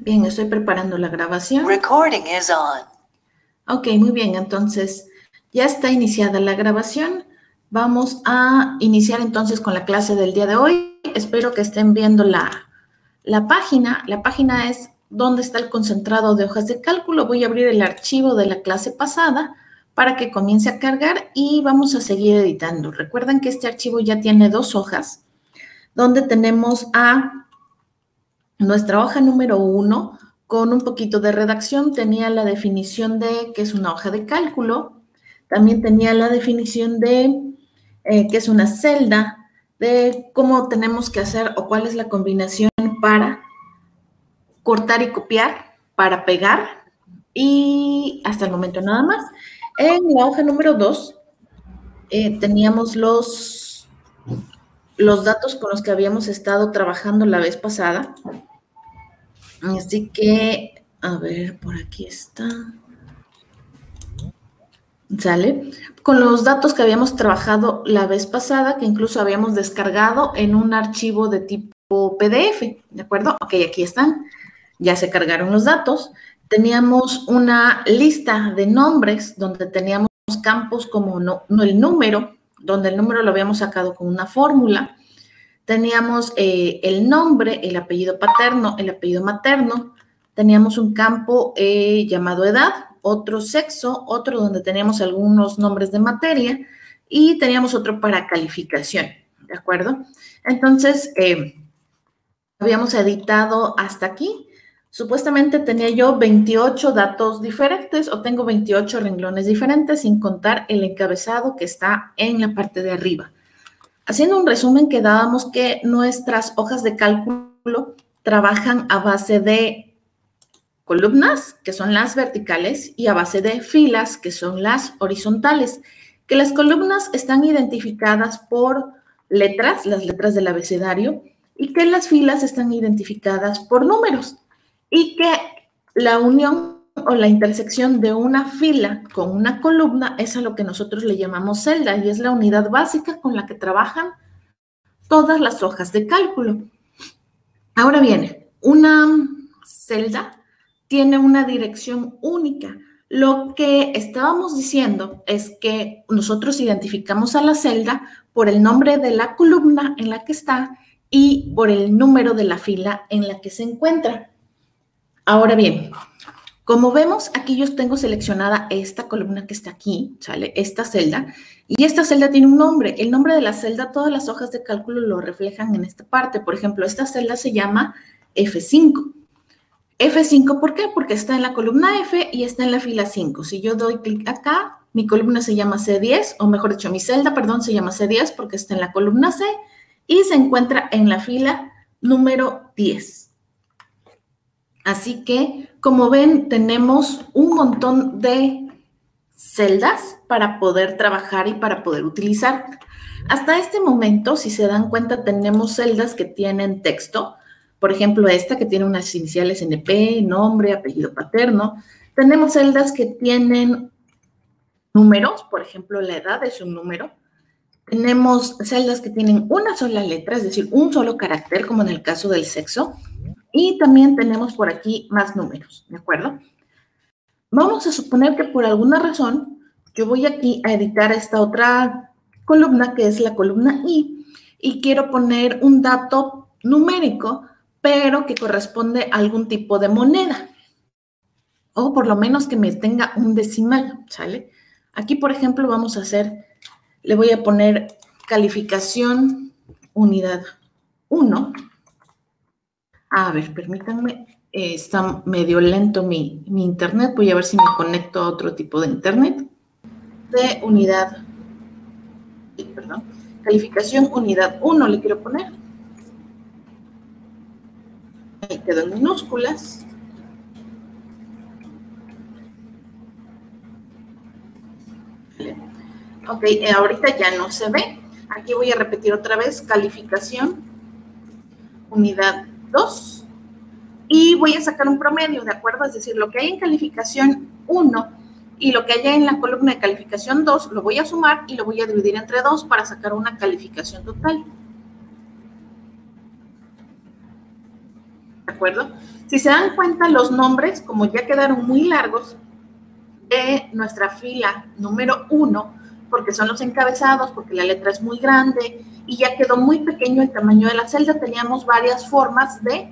Bien, estoy preparando la grabación. Recording is on. Ok, muy bien, entonces ya está iniciada la grabación. Vamos a iniciar entonces con la clase del día de hoy. Espero que estén viendo la página. La página es donde está el concentrado de hojas de cálculo. Voy a abrir el archivo de la clase pasada para que comience a cargar y vamos a seguir editando. Recuerden que este archivo ya tiene 2 hojas, donde tenemos a nuestra hoja número 1 con un poquito de redacción. Tenía la definición de qué es una hoja de cálculo, también tenía la definición de qué es una celda, de cómo tenemos que hacer o cuál es la combinación para cortar y copiar, para pegar, y hasta el momento nada más. En la hoja número 2 teníamos los datos con los que habíamos estado trabajando la vez pasada. Así que, a ver, por aquí está. ¿Sale? Con los datos que habíamos trabajado la vez pasada, que incluso habíamos descargado en un archivo de tipo PDF, ¿de acuerdo? Ok, aquí están. Ya se cargaron los datos. Teníamos una lista de nombres donde teníamos campos como no el número, donde el número lo habíamos sacado con una fórmula. Teníamos el nombre, el apellido paterno, el apellido materno. Teníamos un campo llamado edad, otro sexo, otro donde teníamos algunos nombres de materia y teníamos otro para calificación, ¿de acuerdo? Entonces, habíamos editado hasta aquí. Supuestamente tenía yo 28 datos diferentes o tengo 28 renglones diferentes sin contar el encabezado que está en la parte de arriba. Haciendo un resumen, quedábamos que nuestras hojas de cálculo trabajan a base de columnas, que son las verticales, y a base de filas, que son las horizontales. Que las columnas están identificadas por letras, las letras del abecedario, y que las filas están identificadas por números. Y que la unión o la intersección de una fila con una columna es a lo que nosotros le llamamos celda y es la unidad básica con la que trabajan todas las hojas de cálculo. Ahora viene, una celda tiene una dirección única. Lo que estábamos diciendo es que nosotros identificamos a la celda por el nombre de la columna en la que está y por el número de la fila en la que se encuentra. Ahora bien, como vemos, aquí yo tengo seleccionada esta columna que está aquí, ¿sale? Esta celda. Y esta celda tiene un nombre. El nombre de la celda, todas las hojas de cálculo lo reflejan en esta parte. Por ejemplo, esta celda se llama F5. F5, ¿por qué? Porque está en la columna F y está en la fila 5. Si yo doy clic acá, mi columna se llama C10, o mejor dicho, mi celda, perdón, se llama C10 porque está en la columna C y se encuentra en la fila número 10. Así que, como ven, tenemos un montón de celdas para poder trabajar y para poder utilizar. Hasta este momento, si se dan cuenta, tenemos celdas que tienen texto. Por ejemplo, esta que tiene unas iniciales NP, nombre, apellido paterno. Tenemos celdas que tienen números, por ejemplo, la edad es un número. Tenemos celdas que tienen una sola letra, es decir, un solo carácter, como en el caso del sexo. Y también tenemos por aquí más números, ¿de acuerdo? Vamos a suponer que por alguna razón yo voy aquí a editar esta otra columna, que es la columna I, y quiero poner un dato numérico, pero que corresponde a algún tipo de moneda, o por lo menos que me tenga un decimal, ¿sale? Aquí, por ejemplo, vamos a hacer, le voy a poner calificación unidad 1. A ver, permítanme, está medio lento mi internet. Voy a ver si me conecto a otro tipo de internet. De unidad, perdón, calificación unidad 1 le quiero poner. Ahí quedó en minúsculas. Ok, ahorita ya no se ve. Aquí voy a repetir otra vez, calificación unidad 2. Y voy a sacar un promedio, ¿de acuerdo? Es decir, lo que hay en calificación 1 y lo que haya en la columna de calificación 2 lo voy a sumar y lo voy a dividir entre 2 para sacar una calificación total. ¿De acuerdo? Si se dan cuenta, los nombres, como ya quedaron muy largos, de nuestra fila número 1, porque son los encabezados, porque la letra es muy grande y ya quedó muy pequeño el tamaño de la celda, teníamos varias formas de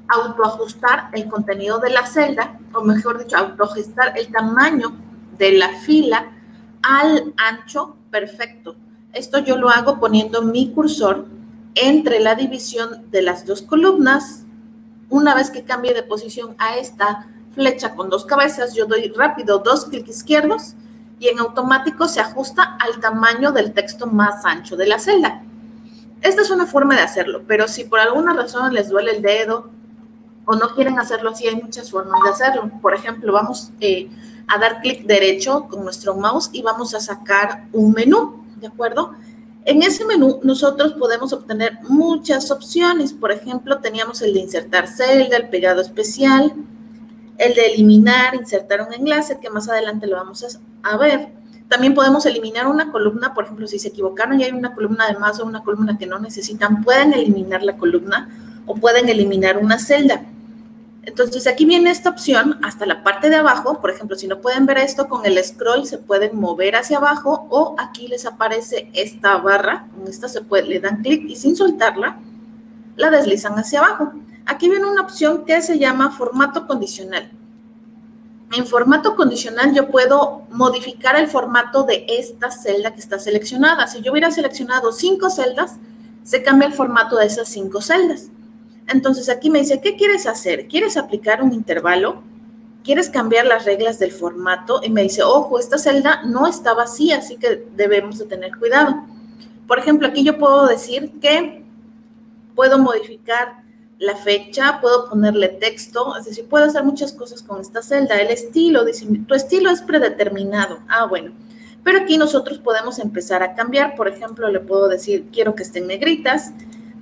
autoajustar el contenido de la celda, o mejor dicho, autoajustar el tamaño de la fila al ancho perfecto. Esto yo lo hago poniendo mi cursor entre la división de las dos columnas. Una vez que cambie de posición a esta flecha con dos cabezas, yo doy rápido 2 clics izquierdos y en automático se ajusta al tamaño del texto más ancho de la celda. Esta es una forma de hacerlo, pero si por alguna razón les duele el dedo o no quieren hacerlo así, hay muchas formas de hacerlo. Por ejemplo, vamos a dar clic derecho con nuestro mouse y vamos a sacar un menú, ¿de acuerdo? En ese menú nosotros podemos obtener muchas opciones. Por ejemplo, teníamos el de insertar celda, el pegado especial, el de eliminar, insertar un enlace, que más adelante lo vamos a ver. También podemos eliminar una columna, por ejemplo, si se equivocaron y hay una columna de más o una columna que no necesitan, pueden eliminar la columna o pueden eliminar una celda. Entonces, aquí viene esta opción hasta la parte de abajo. Por ejemplo, si no pueden ver esto, con el scroll se pueden mover hacia abajo o aquí les aparece esta barra. Con esta le dan clic y sin soltarla, la deslizan hacia abajo. Aquí viene una opción que se llama formato condicional. En formato condicional yo puedo modificar el formato de esta celda que está seleccionada. Si yo hubiera seleccionado 5 celdas, se cambia el formato de esas 5 celdas. Entonces aquí me dice, ¿qué quieres hacer? ¿Quieres aplicar un intervalo? ¿Quieres cambiar las reglas del formato? Y me dice, ojo, esta celda no está vacía, así que debemos de tener cuidado. Por ejemplo, aquí yo puedo decir que puedo modificar la fecha, puedo ponerle texto, es decir, puedo hacer muchas cosas con esta celda. El estilo, dice, tu estilo es predeterminado. Ah, bueno. Pero aquí nosotros podemos empezar a cambiar. Por ejemplo, le puedo decir, quiero que estén negritas,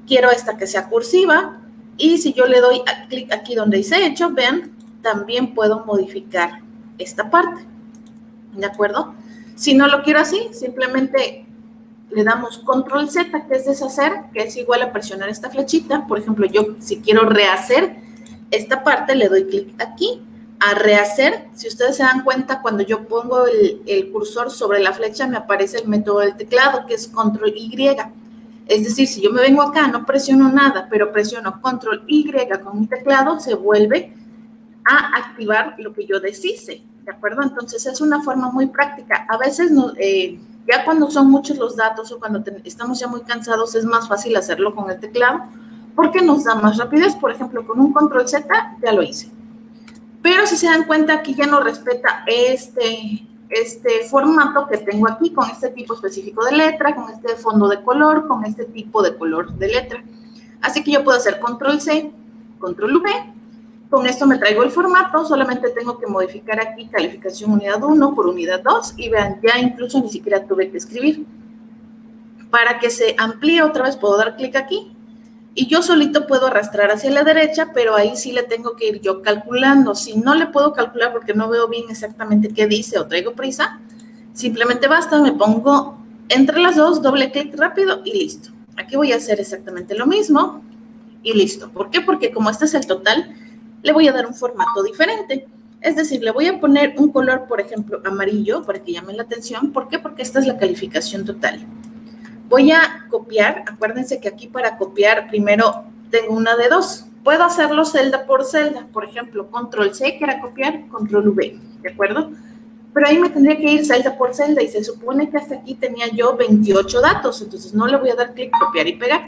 quiero esta que sea cursiva, y si yo le doy clic aquí donde dice hecho, vean, también puedo modificar esta parte, ¿de acuerdo? Si no lo quiero así, simplemente le damos control Z, que es deshacer, que es igual a presionar esta flechita. Por ejemplo, yo si quiero rehacer esta parte, le doy clic aquí, a rehacer. Si ustedes se dan cuenta, cuando yo pongo el cursor sobre la flecha, me aparece el método del teclado, que es control Y. Es decir, si yo me vengo acá, no presiono nada, pero presiono control Y con mi teclado, se vuelve a activar lo que yo deshice, ¿de acuerdo? Entonces, es una forma muy práctica. A veces, ya cuando son muchos los datos o cuando estamos ya muy cansados, es más fácil hacerlo con el teclado porque nos da más rapidez. Por ejemplo, con un control Z ya lo hice. Pero si se dan cuenta, aquí ya no respeta este formato que tengo aquí, con este tipo específico de letra, con este fondo de color, con este tipo de color de letra. Así que yo puedo hacer control C, control V. Con esto me traigo el formato, solamente tengo que modificar aquí calificación unidad 1 por unidad 2 y vean, ya incluso ni siquiera tuve que escribir. Para que se amplíe otra vez puedo dar clic aquí y yo solito puedo arrastrar hacia la derecha, pero ahí sí le tengo que ir yo calculando. Si no le puedo calcular porque no veo bien exactamente qué dice o traigo prisa, simplemente basta, me pongo entre las dos, doble clic rápido y listo. Aquí voy a hacer exactamente lo mismo y listo. ¿Por qué? Porque como este es el total, le voy a dar un formato diferente. Es decir, le voy a poner un color, por ejemplo, amarillo, para que llame la atención. ¿Por qué? Porque esta es la calificación total. Voy a copiar. Acuérdense que aquí para copiar primero tengo una de dos. Puedo hacerlo celda por celda. Por ejemplo, control C, que era copiar, control V, ¿de acuerdo? Pero ahí me tendría que ir celda por celda y se supone que hasta aquí tenía yo 28 datos. Entonces no le voy a dar clic, copiar y pegar.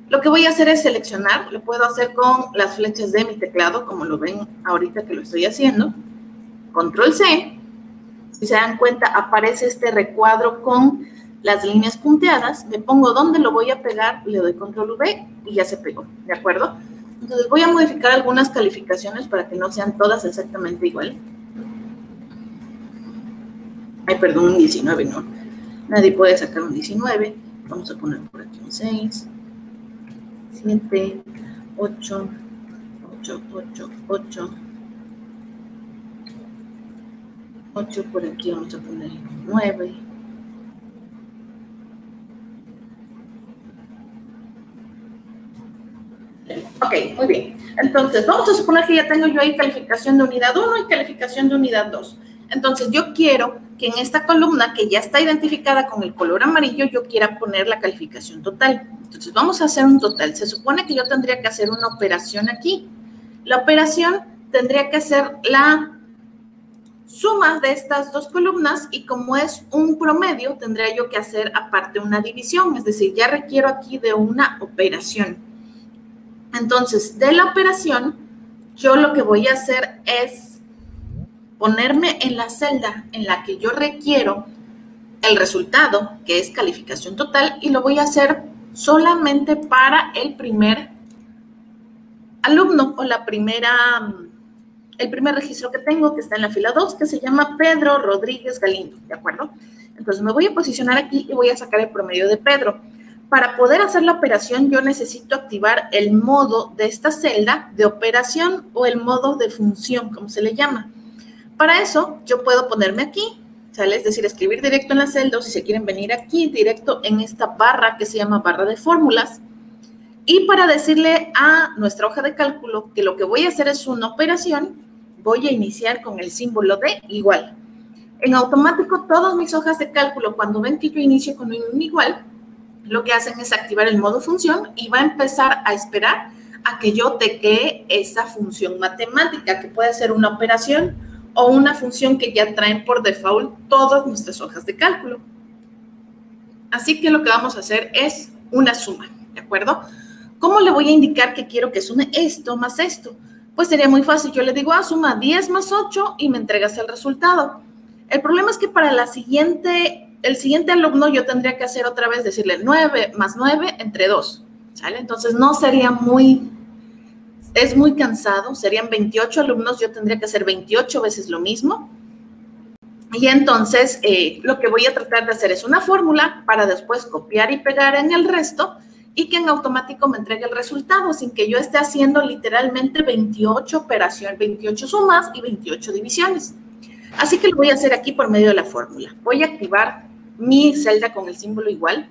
Lo que voy a hacer es seleccionar, lo puedo hacer con las flechas de mi teclado, como lo ven ahorita que lo estoy haciendo. Control C, si se dan cuenta aparece este recuadro con las líneas punteadas, me pongo donde lo voy a pegar, le doy control V y ya se pegó, ¿de acuerdo? Entonces voy a modificar algunas calificaciones para que no sean todas exactamente igual. Ay, perdón, un 19, no. Nadie puede sacar un 19. Vamos a poner por aquí un 6. 7, 8, 8, 8, 8. 8 por aquí, vamos a poner 9. Ok, muy bien. Entonces, vamos a suponer que ya tengo yo ahí calificación de unidad 1 y calificación de unidad 2. Entonces, yo quiero que en esta columna, que ya está identificada con el color amarillo, yo quiera poner la calificación total. Entonces, vamos a hacer un total. Se supone que yo tendría que hacer una operación aquí. La operación tendría que ser la suma de estas dos columnas y como es un promedio, tendría yo que hacer aparte una división. Es decir, ya requiero aquí de una operación. Entonces, de la operación, yo lo que voy a hacer es ponerme en la celda en la que yo requiero el resultado, que es calificación total, y lo voy a hacer solamente para el primer alumno o el primer registro que tengo, que está en la fila 2, que se llama Pedro Rodríguez Galindo, ¿de acuerdo? Entonces me voy a posicionar aquí y voy a sacar el promedio de Pedro. Para poder hacer la operación, yo necesito activar el modo de esta celda de operación o el modo de función, como se le llama. Para eso, yo puedo ponerme aquí, ¿sale? Es decir, escribir directo en la celda, o si se quieren venir aquí, directo en esta barra que se llama barra de fórmulas. Y para decirle a nuestra hoja de cálculo que lo que voy a hacer es una operación, voy a iniciar con el símbolo de igual. En automático, todas mis hojas de cálculo, cuando ven que yo inicio con un igual, lo que hacen es activar el modo función y va a empezar a esperar a que yo teclee esa función matemática, que puede ser una operación o una función que ya traen por default todas nuestras hojas de cálculo. Así que lo que vamos a hacer es una suma, ¿de acuerdo? ¿Cómo le voy a indicar que quiero que sume esto más esto? Pues sería muy fácil. Yo le digo, suma 10 más 8 y me entregas el resultado. El problema es que para el siguiente alumno yo tendría que hacer otra vez, decirle 9 más 9 entre 2, ¿sale? Entonces no sería es muy cansado, serían 28 alumnos, yo tendría que hacer 28 veces lo mismo. Y entonces lo que voy a tratar de hacer es una fórmula para después copiar y pegar en el resto y que en automático me entregue el resultado sin que yo esté haciendo literalmente 28 operaciones, 28 sumas y 28 divisiones. Así que lo voy a hacer aquí por medio de la fórmula. Voy a activar mi celda con el símbolo igual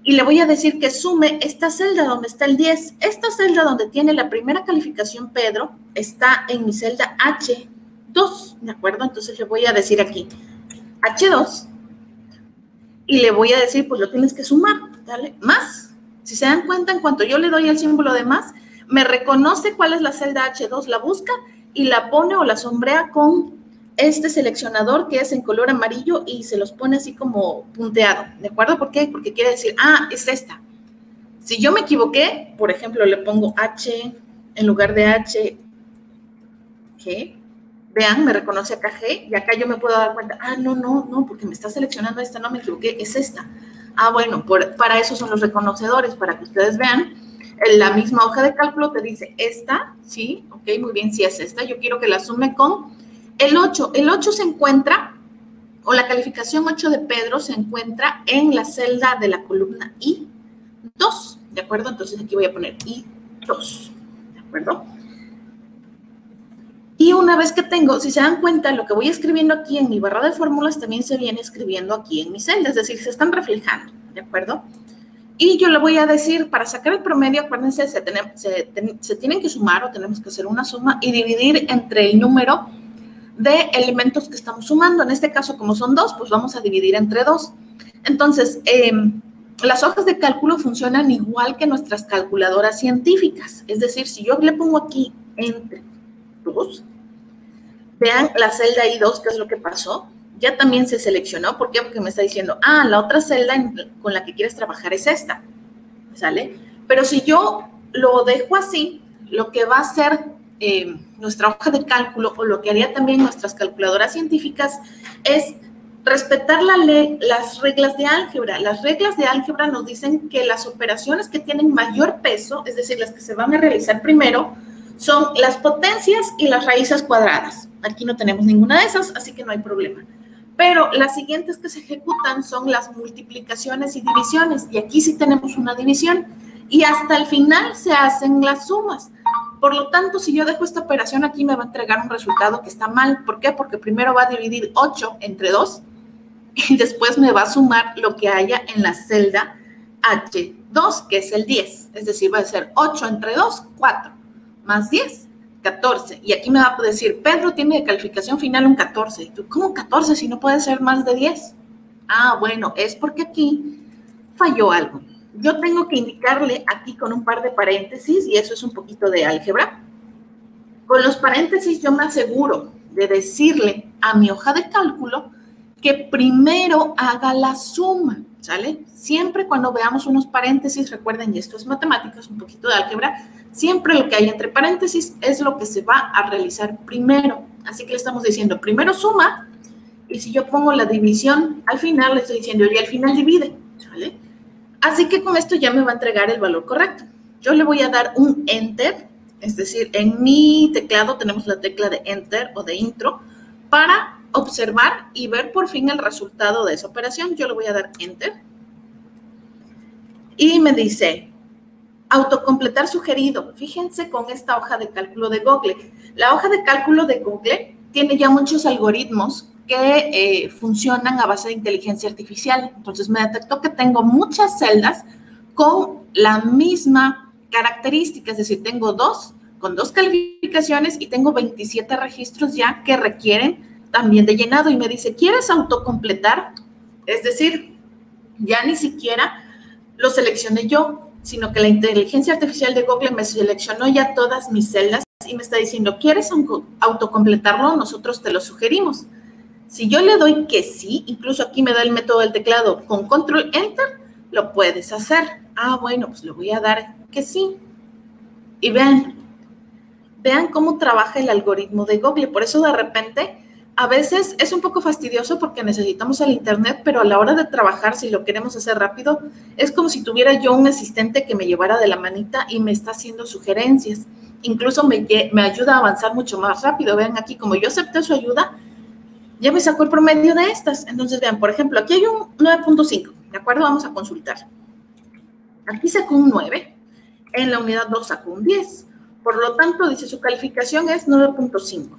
y le voy a decir que sume esta celda donde está el 10. Esta celda donde tiene la primera calificación Pedro está en mi celda H2, ¿de acuerdo? Entonces le voy a decir aquí H2 y le voy a decir, pues lo tienes que sumar, ¿vale? Más. Si se dan cuenta, en cuanto yo le doy el símbolo de más, me reconoce cuál es la celda H2, la busca y la pone o la sombrea con este seleccionador que es en color amarillo y se los pone así como punteado, ¿de acuerdo? ¿Por qué? Porque quiere decir, es esta. Si yo me equivoqué, por ejemplo, le pongo H en lugar de H, G, vean, me reconoce acá G y acá yo me puedo dar cuenta, no, porque me está seleccionando esta, no me equivoqué, es esta. Bueno, para eso son los reconocedores, para que ustedes vean. La misma hoja de cálculo te dice, esta, sí, ok, muy bien, sí es esta, yo quiero que la sume con el 8. El 8 se encuentra, o la calificación 8 de Pedro se encuentra en la celda de la columna I2, ¿de acuerdo? Entonces aquí voy a poner I2, ¿de acuerdo? Y una vez que tengo, si se dan cuenta, lo que voy escribiendo aquí en mi barra de fórmulas también se viene escribiendo aquí en mi celda, es decir, se están reflejando, ¿de acuerdo? Y yo le voy a decir, para sacar el promedio, acuérdense, se tienen que sumar o tenemos que hacer una suma y dividir entre el número de elementos que estamos sumando. En este caso, como son 2, pues vamos a dividir entre 2. Entonces, las hojas de cálculo funcionan igual que nuestras calculadoras científicas. Es decir, si yo le pongo aquí entre 2, vean la celda I2, ¿qué es lo que pasó? Ya también se seleccionó. ¿Por qué? Porque me está diciendo, la otra celda con la que quieres trabajar es esta, ¿sale? Pero si yo lo dejo así, lo que va a hacer nuestra hoja de cálculo o lo que haría también nuestras calculadoras científicas es respetar las reglas de álgebra. Las reglas de álgebra nos dicen que las operaciones que tienen mayor peso, es decir, las que se van a realizar primero, son las potencias y las raíces cuadradas. Aquí no tenemos ninguna de esas, así que no hay problema. Pero las siguientes que se ejecutan son las multiplicaciones y divisiones, y aquí sí tenemos una división, y hasta el final se hacen las sumas. Por lo tanto, si yo dejo esta operación aquí, me va a entregar un resultado que está mal. ¿Por qué? Porque primero va a dividir 8 entre 2, y después me va a sumar lo que haya en la celda H2, que es el 10. Es decir, va a ser 8 entre 2, 4. más 10, 14. Y aquí me va a decir, Pedro tiene de calificación final un 14. ¿Cómo 14 si no puede ser más de 10? Ah, bueno, es porque aquí falló algo. Yo tengo que indicarle aquí con un par de paréntesis, y eso es un poquito de álgebra. Con los paréntesis yo me aseguro de decirle a mi hoja de cálculo que primero haga la suma, ¿sale? Siempre cuando veamos unos paréntesis, recuerden, y esto es matemáticas, un poquito de álgebra, siempre lo que hay entre paréntesis es lo que se va a realizar primero. Así que le estamos diciendo, primero suma, y si yo pongo la división al final, le estoy diciendo, y al final divide, ¿sale? Así que con esto ya me va a entregar el valor correcto. Yo le voy a dar un Enter, es decir, en mi teclado tenemos la tecla de Enter o de Intro para observar y ver por fin el resultado de esa operación. Yo le voy a dar Enter y me dice autocompletar sugerido. Fíjense con esta hoja de cálculo de Google. La hoja de cálculo de Google tiene ya muchos algoritmos que funcionan a base de inteligencia artificial. Entonces me detectó que tengo muchas celdas con la misma característica, es decir, tengo dos con 2 calificaciones y tengo 27 registros ya que requieren también de llenado y me dice, ¿quieres autocompletar? Es decir, ya ni siquiera lo seleccioné yo, sino que la inteligencia artificial de Google me seleccionó ya todas mis celdas y me está diciendo, ¿quieres autocompletarlo? Nosotros te lo sugerimos. Si yo le doy que sí, incluso aquí me da el método del teclado con control enter, lo puedes hacer. Ah, bueno, pues le voy a dar que sí. Y vean cómo trabaja el algoritmo de Google. Por eso de repente, a veces es un poco fastidioso porque necesitamos el internet, pero a la hora de trabajar, si lo queremos hacer rápido, es como si tuviera yo un asistente que me llevara de la manita y me está haciendo sugerencias. Incluso me ayuda a avanzar mucho más rápido. Vean aquí, como yo acepté su ayuda, ya me sacó el promedio de estas. Entonces, vean, por ejemplo, aquí hay un 9.5, ¿de acuerdo? Vamos a consultar. Aquí sacó un 9, en la unidad 2 sacó un 10. Por lo tanto, dice, su calificación es 9.5.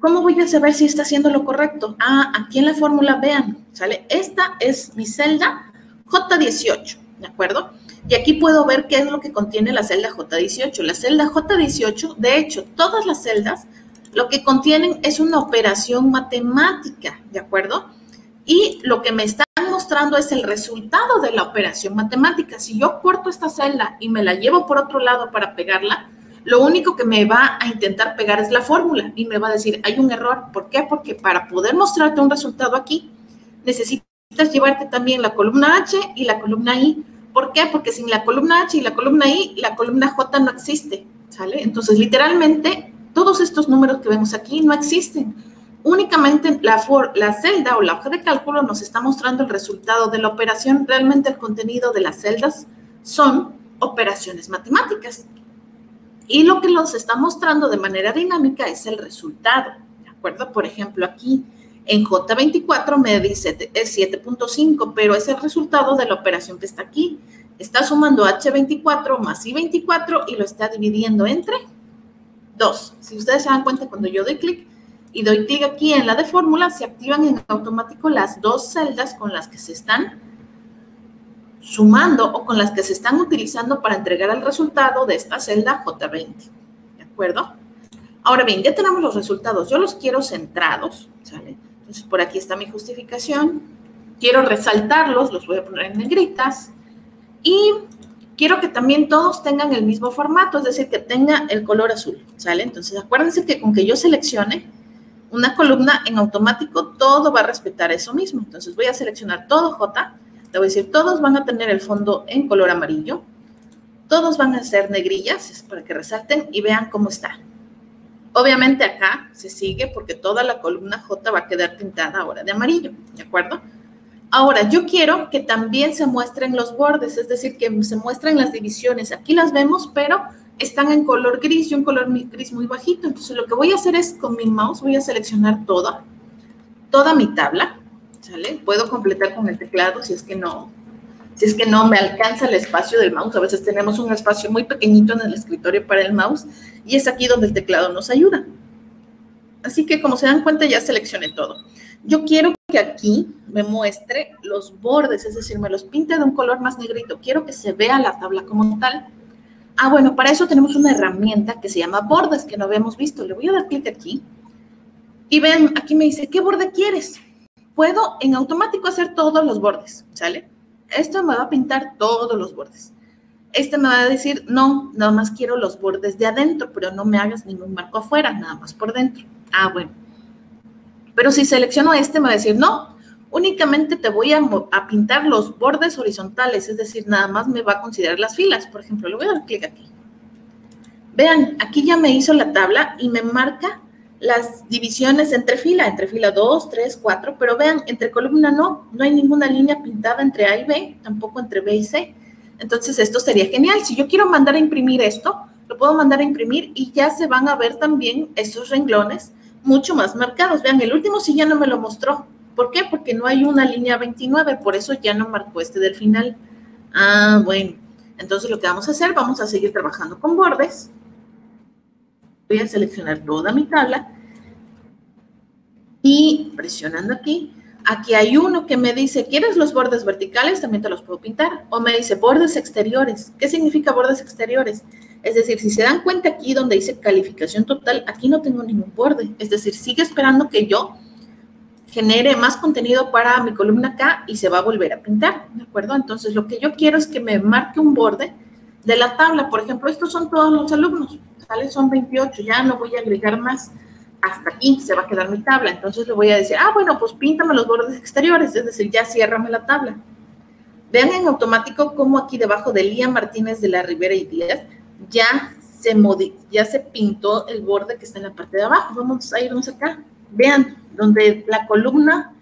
¿Cómo voy a saber si está haciendo lo correcto? Ah, aquí en la fórmula, vean, ¿sale? Esta es mi celda J18, ¿de acuerdo? Y aquí puedo ver qué es lo que contiene la celda J18. La celda J18, de hecho, todas las celdas lo que contienen es una operación matemática, ¿de acuerdo? Y lo que me están mostrando es el resultado de la operación matemática. Si yo corto esta celda y me la llevo por otro lado para pegarla, lo único que me va a intentar pegar es la fórmula y me va a decir, hay un error. ¿Por qué? Porque para poder mostrarte un resultado aquí, necesitas llevarte también la columna H y la columna I. ¿Por qué? Porque sin la columna H y la columna I, la columna J no existe, ¿sale? Entonces, literalmente, todos estos números que vemos aquí no existen. Únicamente la celda o la hoja de cálculo nos está mostrando el resultado de la operación. Realmente el contenido de las celdas son operaciones matemáticas. Y lo que nos está mostrando de manera dinámica es el resultado, ¿de acuerdo? Por ejemplo, aquí en J24 me dice es 7.5, pero es el resultado de la operación que está aquí. Está sumando H24 más I24 y lo está dividiendo entre 2. Si ustedes se dan cuenta, cuando yo doy clic y doy clic aquí en la de fórmula, se activan en automático las dos celdas con las que se están sumando o con las que se están utilizando para entregar el resultado de esta celda J20, ¿de acuerdo? Ahora bien, ya tenemos los resultados. Yo los quiero centrados, ¿sale? Entonces, por aquí está mi justificación. Quiero resaltarlos, los voy a poner en negritas. Y quiero que también todos tengan el mismo formato, es decir, que tenga el color azul, ¿sale? Entonces, acuérdense que con que yo seleccione una columna, en automático todo va a respetar eso mismo. Entonces, voy a seleccionar todo J. Te voy a decir, todos van a tener el fondo en color amarillo. Todos van a ser negrillas para que resalten y vean cómo está. Obviamente acá se sigue porque toda la columna J va a quedar pintada ahora de amarillo, ¿de acuerdo? Ahora, yo quiero que también se muestren los bordes, es decir, que se muestren las divisiones. Aquí las vemos, pero están en color gris y un color gris muy bajito. Entonces, lo que voy a hacer es, con mi mouse, voy a seleccionar toda mi tabla, ¿sale? Puedo completar con el teclado si es que no me alcanza el espacio del mouse. A veces tenemos un espacio muy pequeñito en el escritorio para el mouse y es aquí donde el teclado nos ayuda. Así que, como se dan cuenta, ya seleccioné todo. Yo quiero que aquí me muestre los bordes, es decir, me los pinte de un color más negrito. Quiero que se vea la tabla como tal. Ah, bueno, para eso tenemos una herramienta que se llama bordes, que no habíamos visto. Le voy a dar clic aquí. Y ven, aquí me dice, ¿qué borde quieres? Puedo en automático hacer todos los bordes, ¿sale? Esto me va a pintar todos los bordes. Este me va a decir, no, nada más quiero los bordes de adentro, pero no me hagas ningún marco afuera, nada más por dentro. Ah, bueno. Pero si selecciono este, me va a decir, no, únicamente te voy a pintar los bordes horizontales, es decir, nada más me va a considerar las filas. Por ejemplo, le voy a dar clic aquí. Vean, aquí ya me hizo la tabla y me marca las divisiones entre fila 2, 3, 4, pero vean, entre columna no hay ninguna línea pintada entre A y B, tampoco entre B y C. Entonces, esto sería genial. Si yo quiero mandar a imprimir esto, lo puedo mandar a imprimir y ya se van a ver también esos renglones mucho más marcados. Vean, el último sí ya no me lo mostró. ¿Por qué? Porque no hay una línea 29, por eso ya no marcó este del final. Ah, bueno. Entonces, lo que vamos a hacer, vamos a seguir trabajando con bordes. Voy a seleccionar toda mi tabla y presionando aquí, aquí hay uno que me dice, ¿quieres los bordes verticales? También te los puedo pintar. O me dice bordes exteriores. ¿Qué significa bordes exteriores? Es decir, si se dan cuenta aquí donde dice calificación total, aquí no tengo ningún borde. Es decir, sigue esperando que yo genere más contenido para mi columna acá y se va a volver a pintar, ¿de acuerdo? Entonces, lo que yo quiero es que me marque un borde de la tabla. Por ejemplo, estos son todos los alumnos, ¿sale? Son 28, ya no voy a agregar más. Hasta aquí se va a quedar mi tabla. Entonces, le voy a decir, ah, bueno, pues píntame los bordes exteriores, es decir, ya ciérrame la tabla. Vean en automático cómo aquí debajo de Lía Martínez de la Rivera y Díaz ya se pintó el borde que está en la parte de abajo. Vamos a irnos acá. Vean, donde la columna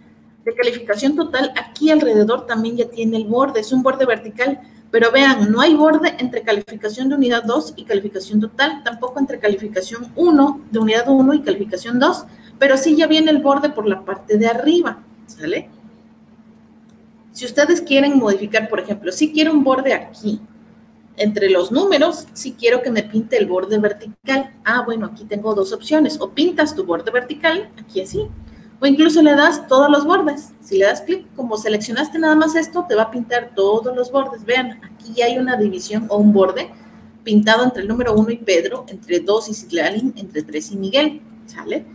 de calificación total, aquí alrededor también ya tiene el borde, es un borde vertical, pero vean, no hay borde entre calificación de unidad 2 y calificación total, tampoco entre calificación 1 de unidad 1 y calificación 2, pero sí ya viene el borde por la parte de arriba, ¿sale? Si ustedes quieren modificar, por ejemplo, si quiero un borde aquí, entre los números, si quiero que me pinte el borde vertical. Ah, bueno, aquí tengo dos opciones. O pintas tu borde vertical, aquí así, o incluso le das todos los bordes. Si le das clic, como seleccionaste nada más esto, te va a pintar todos los bordes. Vean, aquí ya hay una división o un borde pintado entre el número 1 y Pedro, entre 2 y Citlali, entre 3 y Miguel, ¿sale?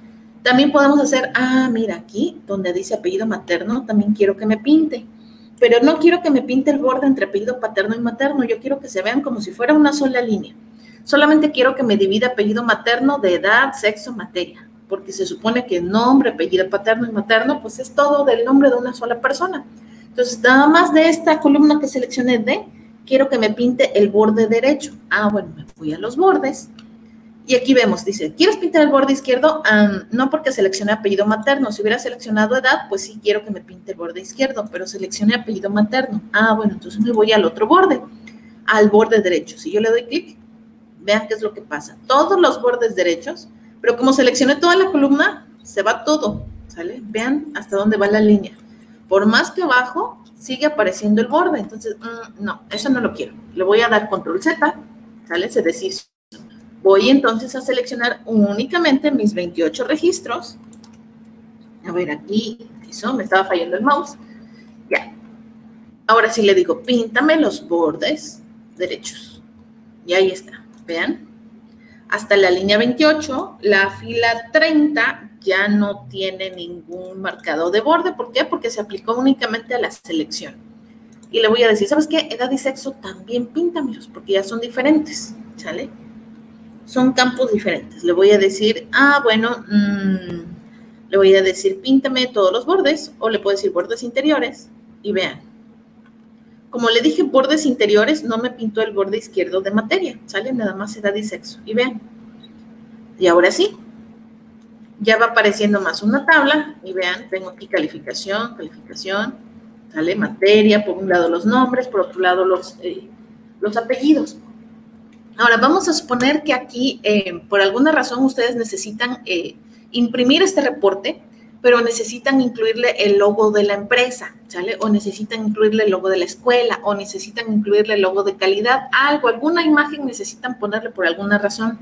También podemos hacer, mira, aquí, donde dice apellido materno, también quiero que me pinte. Pero no quiero que me pinte el borde entre apellido paterno y materno, yo quiero que se vean como si fuera una sola línea. Solamente quiero que me divida apellido materno de edad, sexo, materia, porque se supone que nombre, apellido paterno y materno, pues es todo del nombre de una sola persona. Entonces, nada más de esta columna que seleccioné D, quiero que me pinte el borde derecho. Ah, bueno, me fui a los bordes. Y aquí vemos, dice, ¿quieres pintar el borde izquierdo? No, porque seleccioné apellido materno. Si hubiera seleccionado edad, pues sí quiero que me pinte el borde izquierdo, pero seleccioné apellido materno. Ah, bueno, entonces me voy al otro borde, al borde derecho. Si yo le doy clic, vean qué es lo que pasa. Todos los bordes derechos, pero como seleccioné toda la columna, se va todo, ¿sale? Vean hasta dónde va la línea. Por más que abajo, sigue apareciendo el borde. Entonces, no, eso no lo quiero. Le voy a dar control Z, ¿sale? Se deshizo. Voy entonces a seleccionar únicamente mis 28 registros. A ver, aquí, eso, me estaba fallando el mouse. Ya. Ahora sí le digo, píntame los bordes derechos. Y ahí está, vean. Hasta la línea 28, la fila 30 ya no tiene ningún marcado de borde. ¿Por qué? Porque se aplicó únicamente a la selección. Y le voy a decir, ¿sabes qué? Edad y sexo también píntamelos, porque ya son diferentes, ¿sale? Son campos diferentes. Le voy a decir, bueno, le voy a decir, píntame todos los bordes, o le puedo decir bordes interiores, y vean. Como le dije bordes interiores, no me pintó el borde izquierdo de materia, ¿sale? Nada más edad y sexo, y vean. Y ahora sí, ya va apareciendo más una tabla, y vean, tengo aquí calificación, ¿sale? Materia, por un lado los nombres, por otro lado los apellidos. Ahora, vamos a suponer que aquí, por alguna razón, ustedes necesitan imprimir este reporte, pero necesitan incluirle el logo de la empresa, ¿sale? O necesitan incluirle el logo de la escuela, o necesitan incluirle el logo de calidad, alguna imagen necesitan ponerle por alguna razón.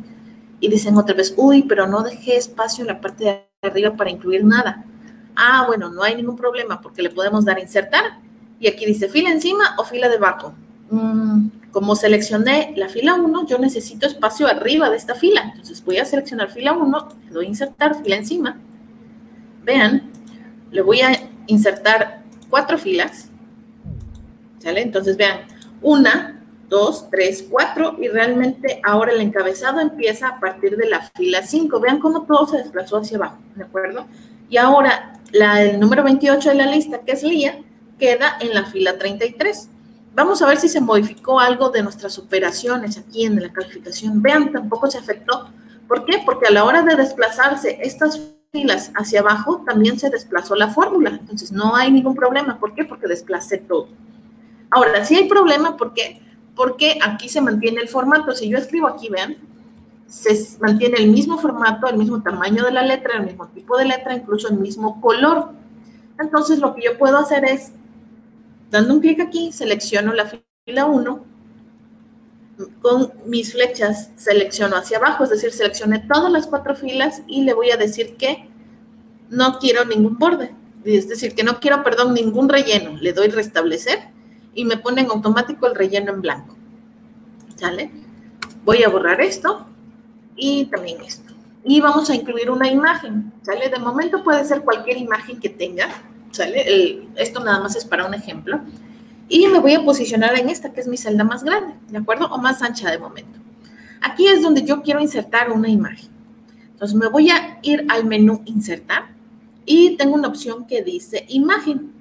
Y dicen otra vez, uy, pero no dejé espacio en la parte de arriba para incluir nada. Bueno, no hay ningún problema, porque le podemos dar a insertar, y aquí dice fila encima o fila debajo. Como seleccioné la fila 1, yo necesito espacio arriba de esta fila. Entonces voy a seleccionar fila 1, le doy a insertar fila encima. Vean, le voy a insertar 4 filas. ¿Sale? Entonces vean, 1, 2, 3, 4 y realmente ahora el encabezado empieza a partir de la fila 5. Vean cómo todo se desplazó hacia abajo, ¿de acuerdo? Y ahora el número 28 de la lista, que es Lía, queda en la fila 33. Vamos a ver si se modificó algo de nuestras operaciones aquí en la calificación. Vean, tampoco se afectó. ¿Por qué? Porque a la hora de desplazarse estas filas hacia abajo, también se desplazó la fórmula. Entonces, no hay ningún problema. ¿Por qué? Porque desplacé todo. Ahora, sí hay problema, ¿por qué? Porque aquí se mantiene el formato. Si yo escribo aquí, vean, se mantiene el mismo formato, el mismo tamaño de la letra, el mismo tipo de letra, incluso el mismo color. Entonces, lo que yo puedo hacer es, dando un clic aquí, selecciono la fila 1, con mis flechas selecciono hacia abajo, es decir, seleccioné todas las 4 filas y le voy a decir que no quiero ningún borde, es decir, que no quiero, perdón, ningún relleno. Le doy restablecer y me pone en automático el relleno en blanco. ¿Sale? Voy a borrar esto y también esto. Y vamos a incluir una imagen, ¿sale? De momento puede ser cualquier imagen que tenga, ¿sale? Esto nada más es para un ejemplo. Y me voy a posicionar en esta, que es mi celda más grande, ¿de acuerdo? O más ancha de momento. Aquí es donde yo quiero insertar una imagen. Entonces me voy a ir al menú Insertar y tengo una opción que dice Imagen.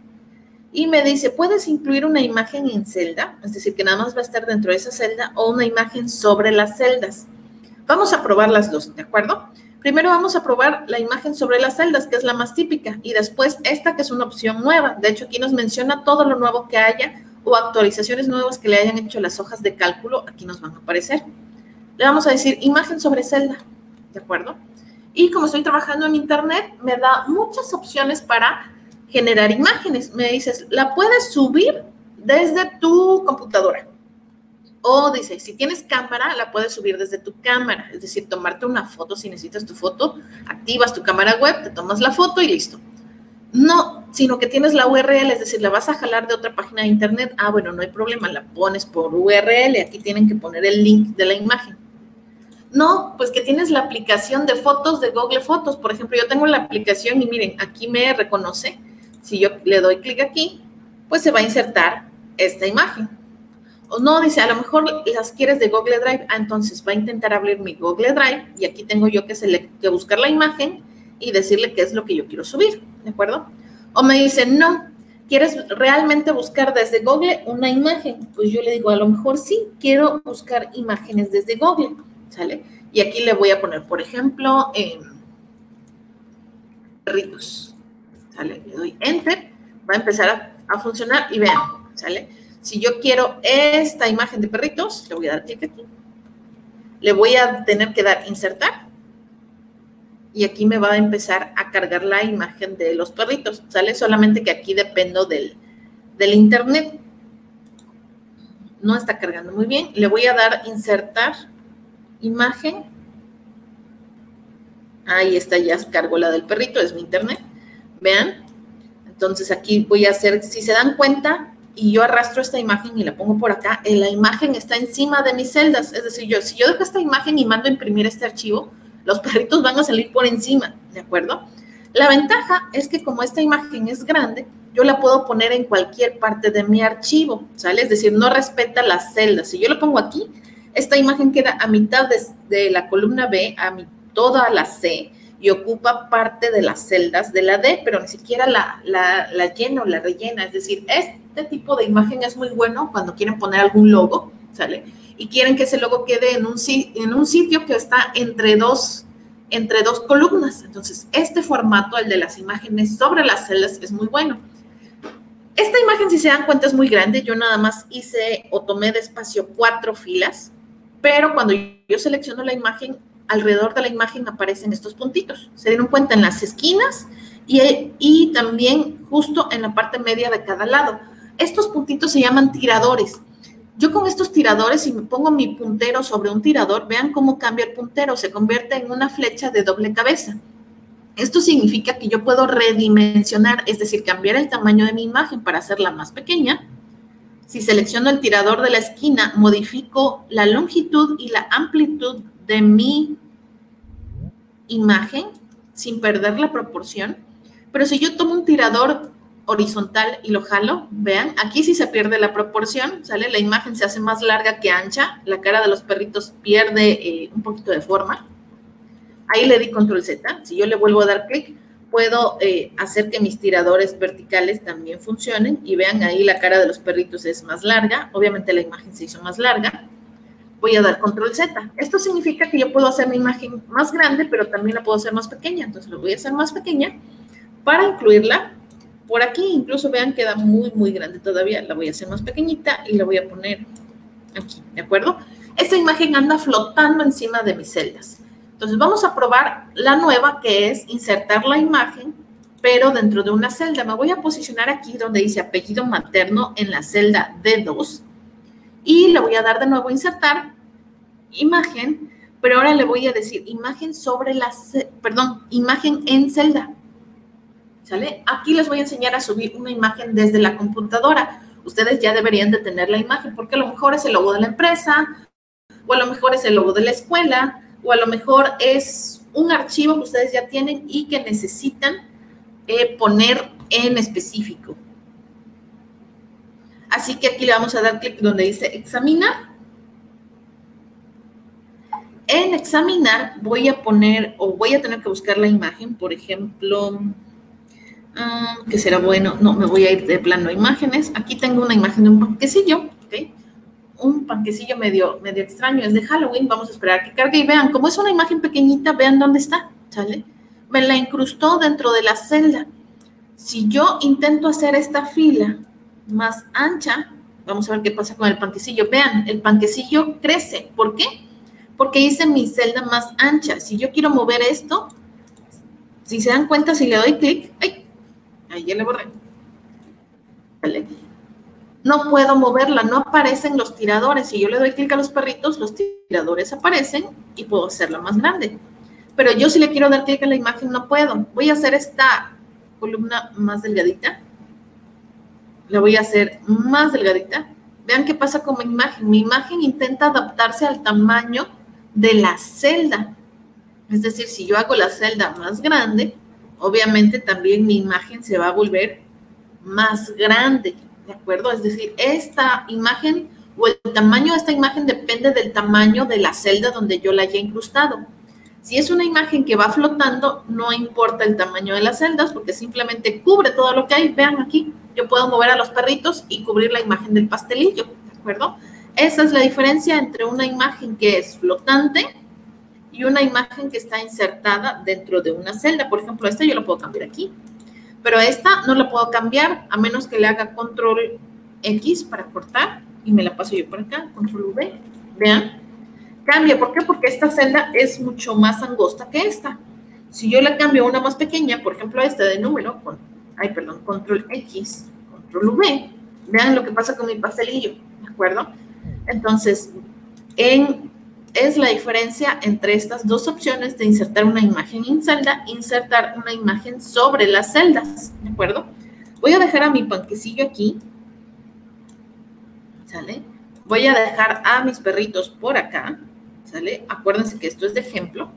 Y me dice, puedes incluir una imagen en celda, es decir, que nada más va a estar dentro de esa celda, o una imagen sobre las celdas. Vamos a probar las dos, ¿de acuerdo? Primero vamos a probar la imagen sobre las celdas, que es la más típica, y después esta, que es una opción nueva. De hecho, aquí nos menciona todo lo nuevo que haya o actualizaciones nuevas que le hayan hecho las hojas de cálculo, aquí nos van a aparecer. Le vamos a decir imagen sobre celda, ¿de acuerdo? Y como estoy trabajando en internet, me da muchas opciones para generar imágenes. Me dices, la puedes subir desde tu computadora. O dice, si tienes cámara, la puedes subir desde tu cámara. Es decir, tomarte una foto, si necesitas tu foto, activas tu cámara web, te tomas la foto y listo. No, sino que tienes la URL, es decir, la vas a jalar de otra página de internet. Ah, bueno, no hay problema, la pones por URL. Aquí tienen que poner el link de la imagen. No, pues que tienes la aplicación de fotos de Google Fotos. Por ejemplo, yo tengo la aplicación y miren, aquí me reconoce. Si yo le doy clic aquí, pues se va a insertar esta imagen. O no, dice, a lo mejor las quieres de Google Drive. Ah, entonces va a intentar abrir mi Google Drive y aquí tengo yo que buscar la imagen y decirle qué es lo que yo quiero subir, ¿de acuerdo? O me dice, no, ¿quieres realmente buscar desde Google una imagen? Pues yo le digo, a lo mejor sí, quiero buscar imágenes desde Google, ¿sale? Y aquí le voy a poner, por ejemplo, perritos, ¿sale? Le doy Enter, va a empezar a funcionar y vean, ¿sale? Si yo quiero esta imagen de perritos, le voy a dar clic aquí. Le voy a tener que dar insertar. Y aquí me va a empezar a cargar la imagen de los perritos, ¿sale? Solamente que aquí dependo del internet. No está cargando muy bien. Le voy a dar insertar imagen. Ahí está, ya cargó la del perrito, es mi internet. Vean. Entonces aquí voy a hacer, si se dan cuenta, y yo arrastro esta imagen y la pongo por acá, la imagen está encima de mis celdas. Es decir, si yo dejo esta imagen y mando a imprimir este archivo, los perritos van a salir por encima, ¿de acuerdo? La ventaja es que como esta imagen es grande, yo la puedo poner en cualquier parte de mi archivo, ¿sale? Es decir, no respeta las celdas. Si yo lo pongo aquí, esta imagen queda a mitad de la columna B, toda la C, y ocupa parte de las celdas de la D, pero ni siquiera la llena o la rellena. Es decir, este tipo de imagen es muy bueno cuando quieren poner algún logo, ¿sale? Y quieren que ese logo quede en un sitio que está entre dos columnas. Entonces, este formato, el de las imágenes sobre las celdas, es muy bueno. Esta imagen, si se dan cuenta, es muy grande. Yo nada más hice o tomé de espacio 4 filas, pero cuando yo selecciono la imagen, alrededor de la imagen aparecen estos puntitos. Se dieron cuenta en las esquinas y también justo en la parte media de cada lado. Estos puntitos se llaman tiradores. Yo con estos tiradores, si me pongo mi puntero sobre un tirador, vean cómo cambia el puntero, se convierte en una flecha de doble cabeza. Esto significa que yo puedo redimensionar, es decir, cambiar el tamaño de mi imagen para hacerla más pequeña Si selecciono el tirador de la esquina, modifico la longitud y la amplitud de mi imagen sin perder la proporción. Pero si yo tomo un tirador horizontal y lo jalo, vean, aquí sí se pierde la proporción, ¿sale? La imagen se hace más larga que ancha, la cara de los perritos pierde un poquito de forma. Ahí le di control Z. Si yo le vuelvo a dar clic, puedo hacer que mis tiradores verticales también funcionen y vean ahí la cara de los perritos es más larga, obviamente la imagen se hizo más larga. Voy a dar control Z. Esto significa que yo puedo hacer mi imagen más grande, pero también la puedo hacer más pequeña. Entonces lo voy a hacer más pequeña para incluirla por aquí. Incluso vean, queda muy, muy grande todavía. La voy a hacer más pequeñita y la voy a poner aquí, ¿de acuerdo? Esta imagen anda flotando encima de mis celdas. Entonces vamos a probar la nueva, que es insertar la imagen, pero dentro de una celda. Me voy a posicionar aquí donde dice apellido materno en la celda D2 y le voy a dar de nuevo insertar imagen, pero ahora le voy a decir imagen sobre la, imagen en celda. ¿Sale? Aquí les voy a enseñar a subir una imagen desde la computadora. Ustedes ya deberían de tener la imagen, porque a lo mejor es el logo de la empresa, o a lo mejor es el logo de la escuela, o a lo mejor es un archivo que ustedes ya tienen y que necesitan poner en específico. Así que aquí le vamos a dar clic donde dice examinar. En examinar voy a poner, o voy a tener que buscar la imagen, por ejemplo, que será bueno, no, me voy a ir de plano a imágenes. Aquí tengo una imagen de un panquecillo, ¿ok? Un panquecillo medio extraño, es de Halloween. Vamos a esperar a que cargue y vean, como es una imagen pequeñita, vean dónde está, ¿sale? Me la incrustó dentro de la celda. Si yo intento hacer esta fila más ancha, vamos a ver qué pasa con el panquecillo. Vean, el panquecillo crece. ¿Por qué? Porque hice mi celda más ancha. Si yo quiero mover esto, si se dan cuenta, si le doy clic, ¡ay! Ahí ya le borré. ¿Vale? No puedo moverla, no aparecen los tiradores. Si yo le doy clic a los perritos, los tiradores aparecen y puedo hacerla más grande. Pero yo si le quiero dar clic a la imagen, no puedo. Voy a hacer esta columna más delgadita. La voy a hacer más delgadita. Vean qué pasa con mi imagen. Mi imagen intenta adaptarse al tamaño de la celda. Es decir, si yo hago la celda más grande, obviamente también mi imagen se va a volver más grande, ¿de acuerdo? Es decir, esta imagen o el tamaño de esta imagen depende del tamaño de la celda donde yo la haya incrustado. Si es una imagen que va flotando, no importa el tamaño de las celdas porque simplemente cubre todo lo que hay. Vean aquí, yo puedo mover a los perritos y cubrir la imagen del pastelillo, ¿de acuerdo? Esa es la diferencia entre una imagen que es flotante y una imagen que está insertada dentro de una celda. Por ejemplo, esta yo la puedo cambiar aquí, pero esta no la puedo cambiar a menos que le haga control X para cortar y me la paso yo por acá, control V. Vean, cambia. ¿Por qué? Porque esta celda es mucho más angosta que esta. Si yo la cambio a una más pequeña, por ejemplo, esta de número, control X, control V, vean lo que pasa con mi pastelillo, ¿de acuerdo? Entonces, es la diferencia entre estas dos opciones de insertar una imagen en celda, insertar una imagen sobre las celdas, ¿de acuerdo? Voy a dejar a mi panquecillo aquí, ¿sale? Voy a dejar a mis perritos por acá, ¿sale? Acuérdense que esto es de ejemplo.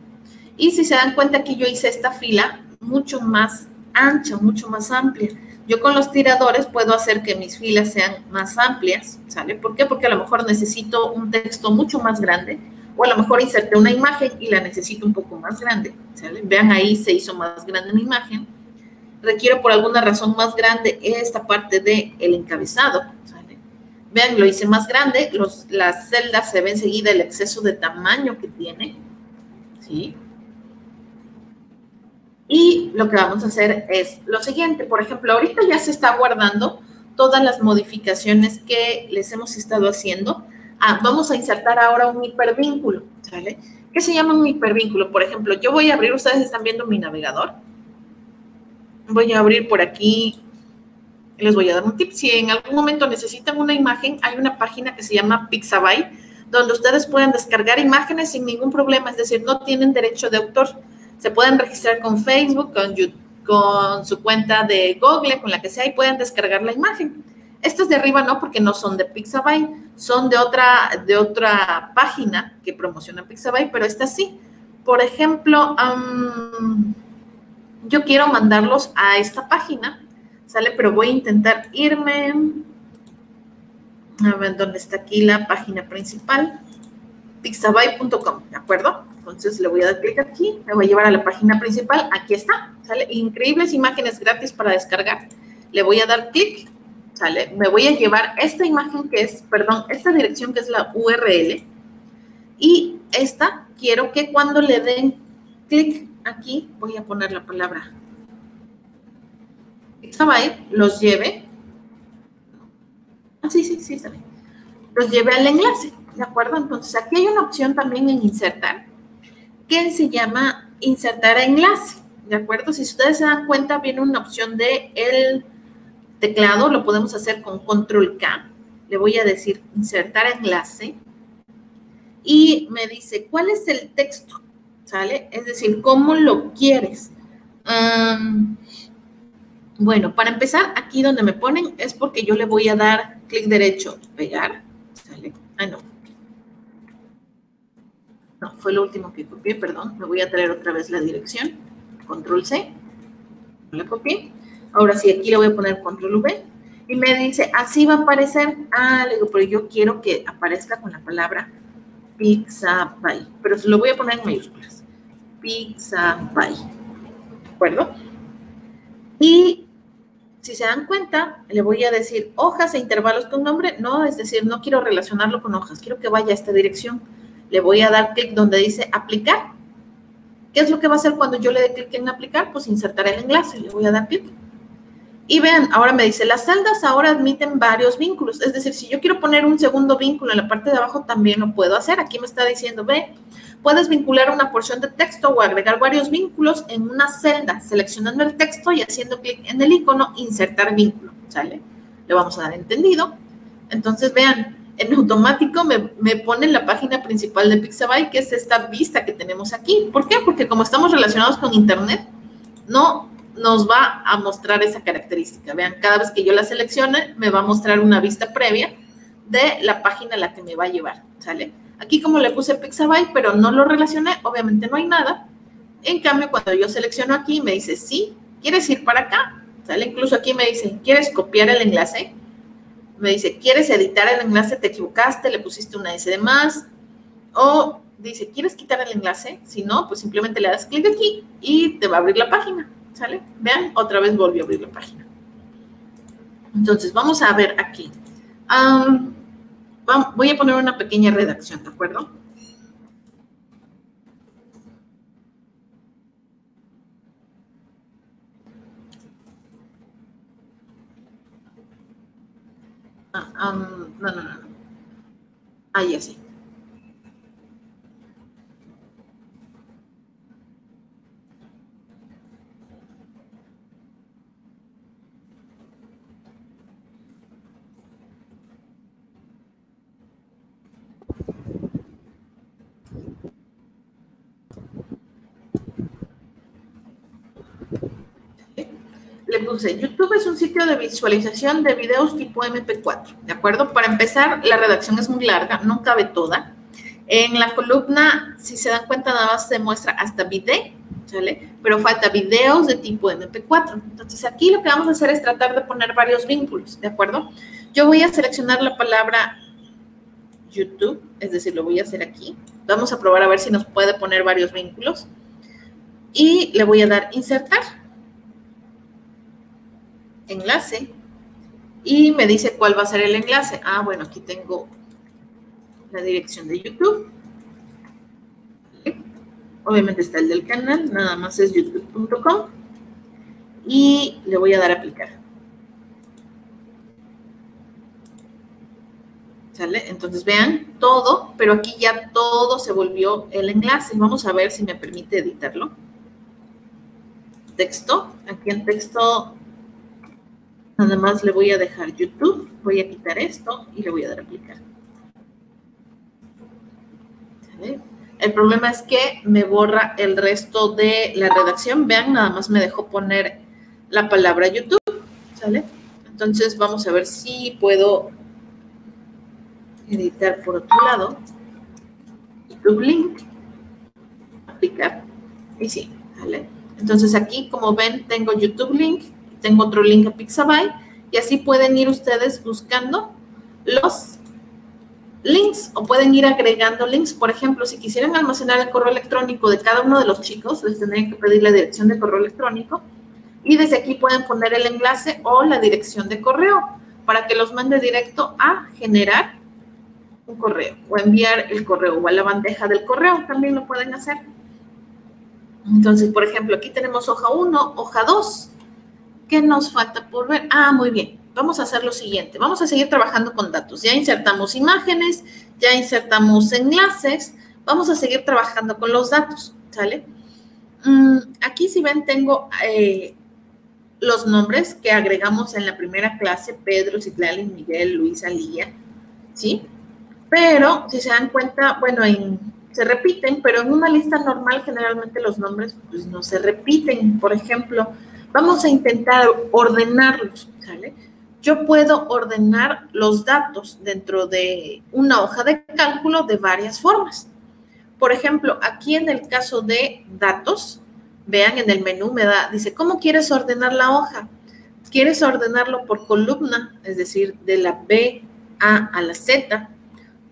Y si se dan cuenta, aquí yo hice esta fila mucho más ancha, mucho más amplia. Yo con los tiradores puedo hacer que mis filas sean más amplias, ¿sale? ¿Por qué? Porque a lo mejor necesito un texto mucho más grande, o a lo mejor inserté una imagen y la necesito un poco más grande, ¿sale? Vean, ahí se hizo más grande mi imagen. Requiero por alguna razón más grande esta parte del encabezado, ¿sale? Vean, lo hice más grande, las celdas se ve enseguida el exceso de tamaño que tiene, ¿sí? Y lo que vamos a hacer es lo siguiente. Por ejemplo, ahorita ya se está guardando todas las modificaciones que les hemos estado haciendo. Vamos a insertar ahora un hipervínculo, ¿sale? ¿Qué se llama un hipervínculo? Por ejemplo, yo voy a abrir, ustedes están viendo mi navegador. Voy a abrir por aquí, les voy a dar un tip. Si en algún momento necesitan una imagen, hay una página que se llama Pixabay, donde ustedes pueden descargar imágenes sin ningún problema, es decir, no tienen derecho de autor. Se pueden registrar con Facebook, con YouTube, con su cuenta de Google, con la que sea, y pueden descargar la imagen. Estas de arriba no, porque no son de Pixabay, son de otra página que promociona Pixabay, pero estas sí. Por ejemplo, yo quiero mandarlos a esta página, ¿sale? Pero voy a intentar irme, a ver dónde está aquí la página principal, pixabay.com, ¿de acuerdo? Entonces le voy a dar clic aquí, me voy a llevar a la página principal, aquí está, ¿sale? Increíbles imágenes gratis para descargar. Le voy a dar clic, ¿sale? Me voy a llevar esta imagen que es, perdón, esta dirección que es la URL, y esta quiero que cuando le den clic aquí, voy a poner la palabra Pixabay, los lleve, sí, está bien, los lleve al enlace, ¿de acuerdo? Entonces aquí hay una opción también en insertar, que se llama insertar enlace, ¿de acuerdo? Si ustedes se dan cuenta, viene una opción de el teclado, lo podemos hacer con control K, le voy a decir insertar enlace, y me dice, ¿cuál es el texto? ¿Sale? Es decir, ¿cómo lo quieres? Bueno, para empezar, aquí donde me ponen es porque yo le voy a dar clic derecho, pegar, ¿sale? Ah, no. No, fue lo último que copié, perdón. Me voy a traer otra vez la dirección. Control C, la copié. Ahora sí, aquí le voy a poner Control V. Y me dice, así va a aparecer. Ah, le digo, pero yo quiero que aparezca con la palabra Pixabay. Pero se lo voy a poner en mayúsculas. Pixabay. ¿De acuerdo? Y si se dan cuenta, le voy a decir hojas e intervalos con nombre. No, es decir, no quiero relacionarlo con hojas. Quiero que vaya a esta dirección. Le voy a dar clic donde dice aplicar. ¿Qué es lo que va a hacer cuando yo le dé clic en aplicar? Pues insertar el enlace. Le voy a dar clic. Y vean, ahora me dice, las celdas ahora admiten varios vínculos. Es decir, si yo quiero poner un segundo vínculo en la parte de abajo, también lo puedo hacer. Aquí me está diciendo, ve, puedes vincular una porción de texto o agregar varios vínculos en una celda, seleccionando el texto y haciendo clic en el icono insertar vínculo, ¿sale? Le vamos a dar entendido. Entonces, vean, en automático me pone en la página principal de Pixabay, que es esta vista que tenemos aquí. ¿Por qué? Porque como estamos relacionados con Internet, no nos va a mostrar esa característica. Vean, cada vez que yo la seleccione, me va a mostrar una vista previa de la página a la que me va a llevar, ¿sale? Aquí como le puse Pixabay, pero no lo relacioné, obviamente no hay nada. En cambio, cuando yo selecciono aquí, me dice, sí, ¿quieres ir para acá? ¿Sale? Incluso aquí me dice, ¿quieres copiar el enlace? Me dice, ¿quieres editar el enlace? Te equivocaste, le pusiste una S de más. O dice, ¿quieres quitar el enlace? Si no, pues simplemente le das clic aquí y te va a abrir la página, ¿sale? Vean, otra vez volvió a abrir la página. Entonces, vamos a ver aquí. Voy a poner una pequeña redacción, ¿de acuerdo? No. Ahí así. Le puse, YouTube es un sitio de visualización de videos tipo MP4, ¿de acuerdo? Para empezar, la redacción es muy larga, no cabe toda. En la columna, si se dan cuenta, nada más se muestra hasta video, ¿sale? Pero falta videos de tipo MP4. Entonces, aquí lo que vamos a hacer es tratar de poner varios vínculos, ¿de acuerdo? Yo voy a seleccionar la palabra YouTube, es decir, lo voy a hacer aquí. Vamos a probar a ver si nos puede poner varios vínculos. Y le voy a dar insertar. Enlace. Y me dice cuál va a ser el enlace. Ah, bueno, aquí tengo la dirección de YouTube. Obviamente está el del canal, nada más es youtube.com. Y le voy a dar a aplicar. ¿Sale? Entonces vean todo, pero aquí ya todo se volvió el enlace. Vamos a ver si me permite editarlo. Texto. Aquí en texto nada más le voy a dejar YouTube. Voy a quitar esto y le voy a dar a aplicar. ¿Sale? El problema es que me borra el resto de la redacción. Vean, nada más me dejó poner la palabra YouTube. ¿Sale? Entonces, vamos a ver si puedo editar por otro lado. YouTube link, aplicar, y sí, ¿vale? Entonces, aquí, como ven, tengo YouTube link, tengo otro link a Pixabay, y así pueden ir ustedes buscando los links o pueden ir agregando links. Por ejemplo, si quisieran almacenar el correo electrónico de cada uno de los chicos, les tendrían que pedir la dirección de correo electrónico y desde aquí pueden poner el enlace o la dirección de correo para que los mande directo a generar un correo o enviar el correo o a la bandeja del correo, también lo pueden hacer. Entonces, por ejemplo, aquí tenemos hoja 1, hoja 2. ¿Qué nos falta por ver? Ah, muy bien. Vamos a hacer lo siguiente. Vamos a seguir trabajando con datos. Ya insertamos imágenes, ya insertamos enlaces. Vamos a seguir trabajando con los datos, ¿sale? Aquí, si ven, tengo los nombres que agregamos en la primera clase: Pedro, Citlali, Miguel, Luisa, Lía, ¿sí? Pero, si se dan cuenta, bueno, se repiten, pero en una lista normal generalmente los nombres pues, no se repiten. Por ejemplo, vamos a intentar ordenarlos, ¿sale? Yo puedo ordenar los datos dentro de una hoja de cálculo de varias formas. Por ejemplo, aquí en el caso de datos, vean en el menú dice, ¿cómo quieres ordenar la hoja? ¿Quieres ordenarlo por columna? Es decir, de la B, a la Z.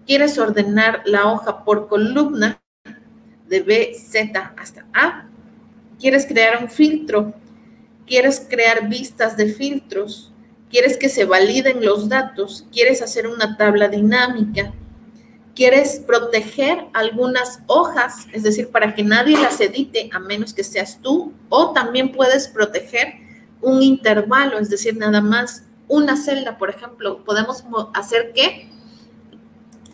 ¿Quieres ordenar la hoja por columna de B, Z hasta A? ¿Quieres crear un filtro? ¿Quieres crear vistas de filtros? ¿Quieres que se validen los datos? ¿Quieres hacer una tabla dinámica? ¿Quieres proteger algunas hojas? Es decir, para que nadie las edite a menos que seas tú. O también puedes proteger un intervalo, es decir, nada más una celda. Por ejemplo, podemos hacer que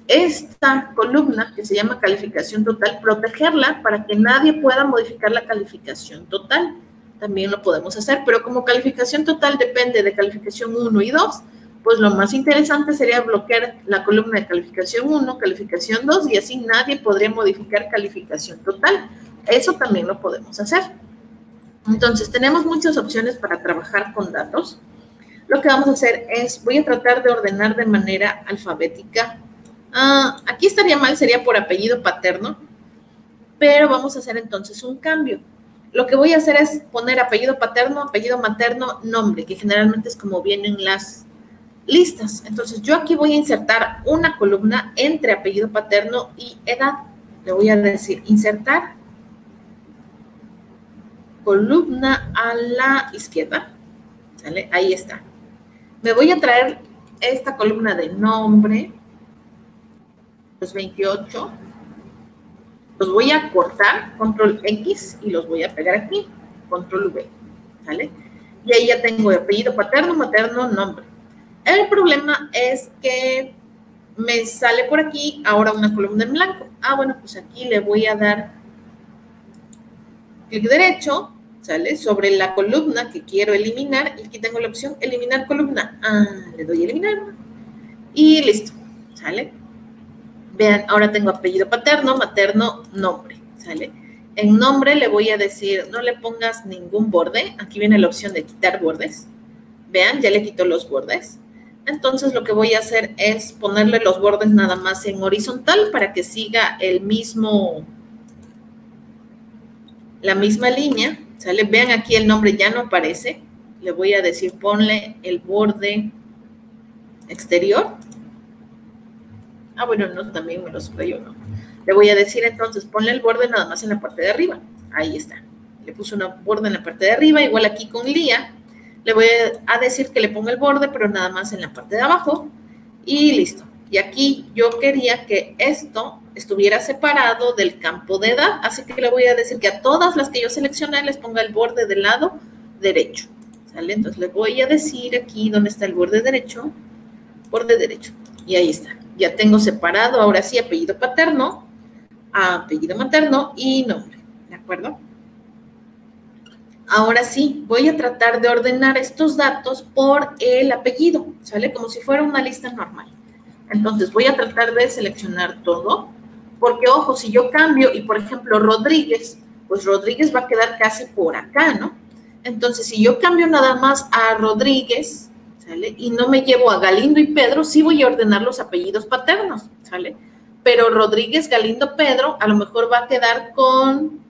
esta columna, que se llama calificación total, protegerla para que nadie pueda modificar la calificación total. También lo podemos hacer, pero como calificación total depende de calificación 1 y 2, pues lo más interesante sería bloquear la columna de calificación 1, calificación 2, y así nadie podría modificar calificación total. Eso también lo podemos hacer. Entonces, tenemos muchas opciones para trabajar con datos. Lo que vamos a hacer es, voy a tratar de ordenar de manera alfabética. Aquí estaría mal, sería por apellido paterno, pero vamos a hacer entonces un cambio. Lo que voy a hacer es poner apellido paterno, apellido materno, nombre, que generalmente es como vienen las listas. Entonces, yo aquí voy a insertar una columna entre apellido paterno y edad. Le voy a decir insertar columna a la izquierda. ¿Sale? Ahí está. Me voy a traer esta columna de nombre, los 28, los voy a cortar, control X, y los voy a pegar aquí, control V, ¿vale? Y ahí ya tengo apellido paterno, materno, nombre. El problema es que me sale por aquí ahora una columna en blanco. Bueno, pues aquí le voy a dar clic derecho, ¿sale? Sobre la columna que quiero eliminar, y aquí tengo la opción eliminar columna. Le doy a eliminar y listo, ¿sale? Vean, ahora tengo apellido paterno, materno, nombre, ¿sale? En nombre le voy a decir, no le pongas ningún borde. Aquí viene la opción de quitar bordes. Vean, ya le quito los bordes. Entonces, lo que voy a hacer es ponerle los bordes nada más en horizontal para que siga la misma línea, ¿sale? Vean, aquí el nombre ya no aparece. Le voy a decir, ponle el borde exterior. Bueno, no, también me lo subrayo, ¿no? Le voy a decir entonces, ponle el borde nada más en la parte de arriba. Ahí está. Le puse una borde en la parte de arriba, igual aquí con Lía. Le voy a decir que le ponga el borde, pero nada más en la parte de abajo. Y listo. Y aquí yo quería que esto estuviera separado del campo de edad, así que le voy a decir que a todas las que yo seleccioné les ponga el borde del lado derecho. ¿Sale? Entonces le voy a decir aquí dónde está el borde derecho. Borde derecho. Y ahí está. Ya tengo separado, ahora sí, apellido paterno, apellido materno y nombre, ¿de acuerdo? Ahora sí, voy a tratar de ordenar estos datos por el apellido, ¿sale? Como si fuera una lista normal. Entonces, voy a tratar de seleccionar todo, porque, ojo, si yo cambio y, por ejemplo, Rodríguez, pues Rodríguez va a quedar casi por acá, ¿no? Entonces, si yo cambio nada más a Rodríguez, ¿sale? ¿sale? Y no me llevo a Galindo y Pedro, sí voy a ordenar los apellidos paternos, ¿sale? Pero Rodríguez, Galindo, Pedro, a lo mejor va a quedar con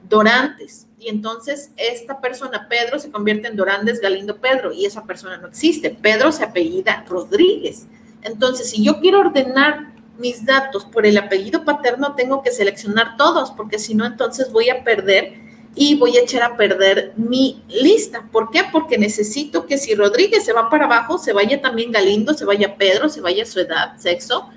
Dorantes. Y entonces esta persona, Pedro, se convierte en Dorantes, Galindo, Pedro, y esa persona no existe. Pedro se apellida Rodríguez. Entonces, si yo quiero ordenar mis datos por el apellido paterno, tengo que seleccionar todos, porque si no, entonces voy a perder y voy a echar a perder mi lista. ¿Por qué? Porque necesito que si Rodríguez se va para abajo, se vaya también Galindo, se vaya Pedro, se vaya su edad, sexo,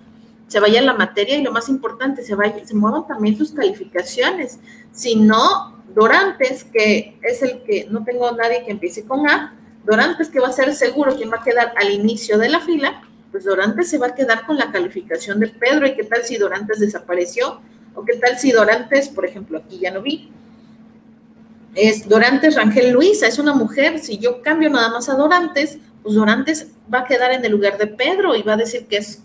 se vaya la materia y lo más importante, se muevan también sus calificaciones. Si no, Dorantes, que es el que no tengo nadie que empiece con A, Dorantes, que va a ser seguro quien va a quedar al inicio de la fila, pues Dorantes se va a quedar con la calificación de Pedro. ¿Y qué tal si Dorantes desapareció? ¿O qué tal si Dorantes, por ejemplo, aquí ya no vi? Es Dorantes Rangel Luisa, es una mujer. Si yo cambio nada más a Dorantes, pues Dorantes va a quedar en el lugar de Pedro y va a decir que es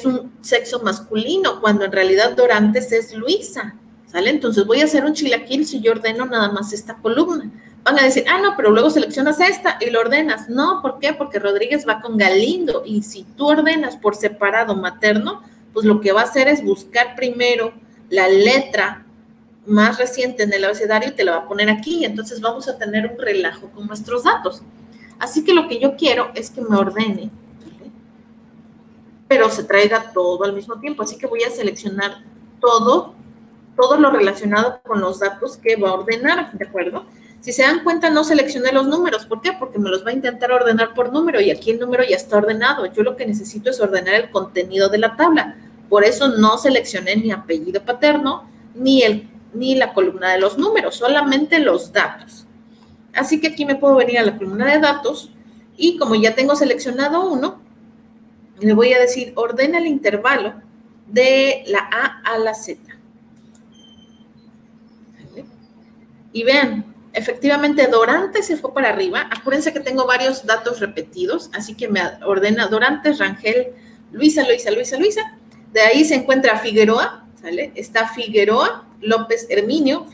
un sexo masculino, cuando en realidad Dorantes es Luisa, ¿sale? Entonces voy a hacer un chilaquil si yo ordeno nada más esta columna. Van a decir, no, pero luego seleccionas esta y lo ordenas. No, ¿por qué? Porque Rodríguez va con Galindo, y si tú ordenas por separado materno, pues lo que va a hacer es buscar primero la letra más reciente en el abecedario y te la va a poner aquí, y entonces vamos a tener un relajo con nuestros datos. Así que lo que yo quiero es que me ordene, ¿sí?, pero se traiga todo al mismo tiempo. Así que voy a seleccionar todo lo relacionado con los datos que va a ordenar, ¿de acuerdo? Si se dan cuenta, no seleccioné los números. ¿Por qué? Porque me los va a intentar ordenar por número, y aquí el número ya está ordenado. Yo lo que necesito es ordenar el contenido de la tabla. Por eso no seleccioné ni apellido paterno, ni la columna de los números, solamente los datos. Así que aquí me puedo venir a la columna de datos, y como ya tengo seleccionado uno, le voy a decir, ordena el intervalo de la A a la Z. ¿Vale? Y vean, efectivamente Dorantes se fue para arriba. Acuérdense que tengo varios datos repetidos, así que me ordena Dorantes, Rangel, Luisa. De ahí se encuentra Figueroa, ¿sale? Está Figueroa, López Herminio,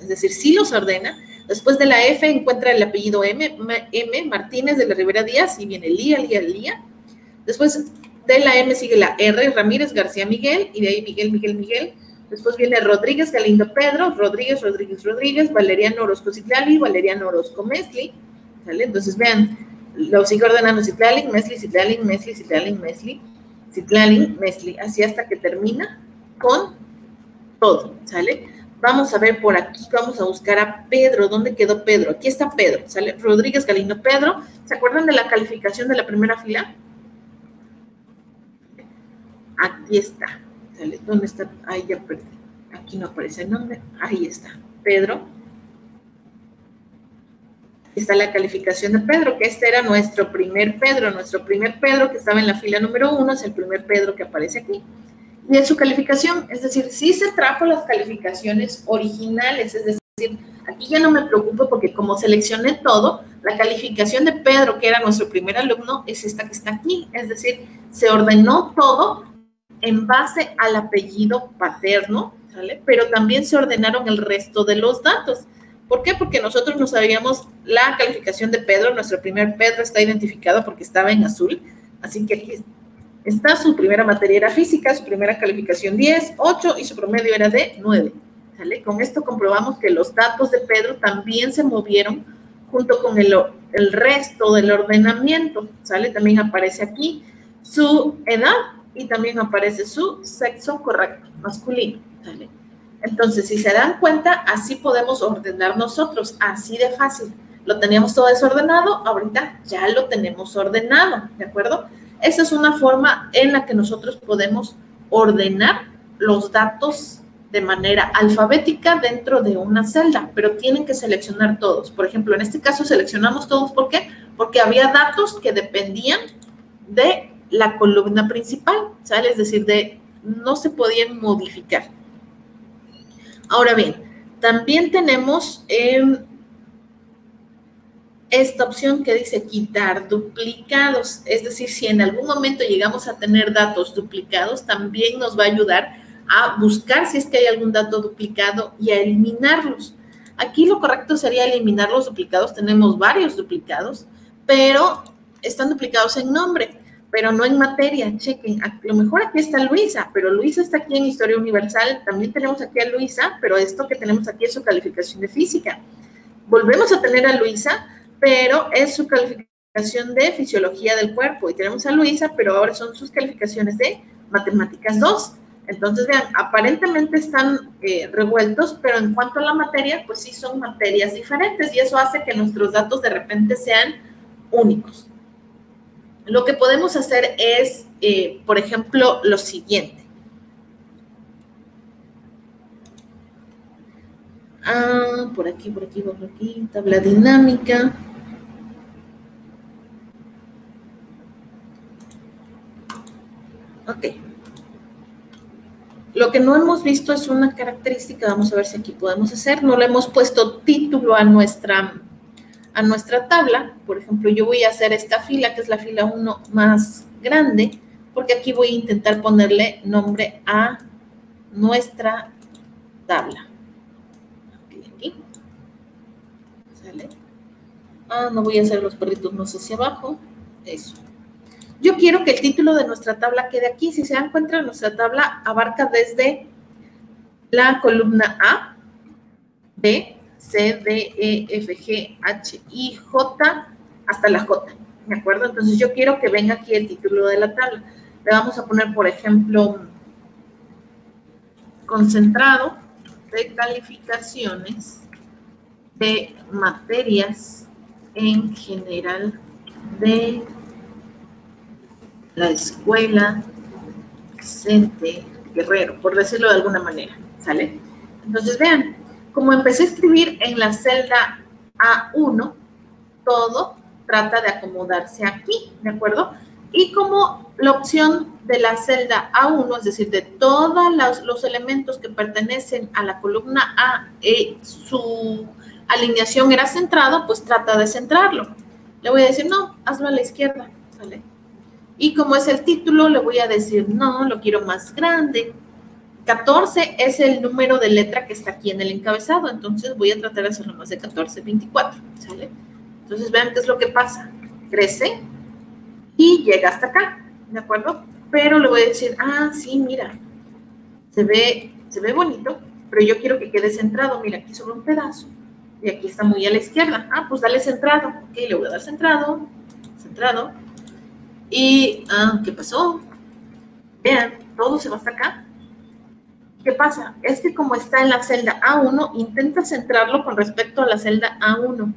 es decir, sí los ordena. Después de la F encuentra el apellido M, Martínez de la Rivera Díaz, y viene Lía. Después de la M sigue la R, Ramírez, García, Miguel, y de ahí Miguel. Después viene Rodríguez, Galindo, Pedro, Rodríguez, Valeriano Orozco Citlali, Valeriano Orozco Mesli, ¿sale? Entonces vean, lo sigo ordenando Citlali, Mesli, así hasta que termina con todo, ¿sale? Vamos a ver por aquí, vamos a buscar a Pedro. ¿Dónde quedó Pedro? Aquí está Pedro, ¿sale? Rodríguez, Galindo, Pedro. ¿Se acuerdan de la calificación de la primera fila? Aquí está, ¿sale? ¿Dónde está? Ahí ya perdí. Aquí no aparece el nombre. Ahí está, Pedro. Está la calificación de Pedro, que este era nuestro primer Pedro que estaba en la fila número 1, es el primer Pedro que aparece aquí. Y en su calificación, es decir, sí se trajo las calificaciones originales, es decir, aquí ya no me preocupo porque como seleccioné todo, la calificación de Pedro, que era nuestro primer alumno, es esta que está aquí, es decir, se ordenó todo en base al apellido paterno, ¿sale? Pero también se ordenaron el resto de los datos. ¿Por qué? Porque nosotros no sabíamos la calificación de Pedro. Nuestro primer Pedro está identificado porque estaba en azul, así que aquí está. Su primera materia era física, su primera calificación 10, 8 y su promedio era de 9, ¿sale? Con esto comprobamos que los datos de Pedro también se movieron junto con el resto del ordenamiento, ¿sale? También aparece aquí su edad y también aparece su sexo correcto, masculino, ¿sale? Entonces, si se dan cuenta, así podemos ordenar nosotros, así de fácil. Lo teníamos todo desordenado, ahorita ya lo tenemos ordenado, ¿de acuerdo? Esa es una forma en la que nosotros podemos ordenar los datos de manera alfabética dentro de una celda, pero tienen que seleccionar todos. Por ejemplo, en este caso seleccionamos todos, ¿por qué? Porque había datos que dependían de la columna principal, ¿sale? Es decir, no se podían modificar. Ahora bien, también tenemos esta opción que dice quitar duplicados, es decir, si en algún momento llegamos a tener datos duplicados, también nos va a ayudar a buscar si es que hay algún dato duplicado y a eliminarlos. Aquí lo correcto sería eliminar los duplicados. Tenemos varios duplicados, pero están duplicados en nombre, pero no en materia. Chequen, a lo mejor aquí está Luisa, pero Luisa está aquí en Historia Universal. También tenemos aquí a Luisa, pero esto que tenemos aquí es su calificación de física. Volvemos a tener a Luisa, pero es su calificación de Fisiología del Cuerpo. Y tenemos a Luisa, pero ahora son sus calificaciones de Matemáticas 2. Entonces, vean, aparentemente están revueltos, pero en cuanto a la materia, pues sí son materias diferentes y eso hace que nuestros datos de repente sean únicos. Lo que podemos hacer es, por ejemplo, lo siguiente. Por aquí, tabla dinámica. Ok. Lo que no hemos visto es una característica, vamos a ver si aquí podemos hacer, no le hemos puesto título a nuestra tabla. Por ejemplo, yo voy a hacer esta fila, que es la fila 1 más grande, porque aquí voy a intentar ponerle nombre a nuestra tabla. Aquí. ¿Sale? No voy a hacer los perritos más hacia abajo. Eso. Yo quiero que el título de nuestra tabla quede aquí. Si se dan cuenta, nuestra tabla abarca desde la columna A, B, C, D, E, F, G, H, I, J, hasta la J, ¿de acuerdo? Entonces, yo quiero que venga aquí el título de la tabla. Le vamos a poner, por ejemplo, concentrado de calificaciones de materias en general de la escuela Vicente Guerrero, por decirlo de alguna manera, ¿sale? Entonces, vean, como empecé a escribir en la celda A1, todo trata de acomodarse aquí, ¿de acuerdo? Y como la opción de la celda A1, es decir, de todos los elementos que pertenecen a la columna A, su alineación era centrado, pues trata de centrarlo. Le voy a decir, no, hazlo a la izquierda, ¿sale? Y como es el título, le voy a decir, no, lo quiero más grande. 14 es el número de letra que está aquí en el encabezado, entonces voy a tratar de hacerlo más de 14, 24, ¿sale? Entonces vean qué es lo que pasa. Crece y llega hasta acá, ¿de acuerdo? Pero le voy a decir, sí, mira, se ve bonito, pero yo quiero que quede centrado. Mira, aquí sobre un pedazo y aquí está muy a la izquierda. Pues dale centrado. Ok, le voy a dar centrado. Y, ¿qué pasó? Vean, todo se va hasta acá. ¿Qué pasa? Es que como está en la celda A1, intenta centrarlo con respecto a la celda A1.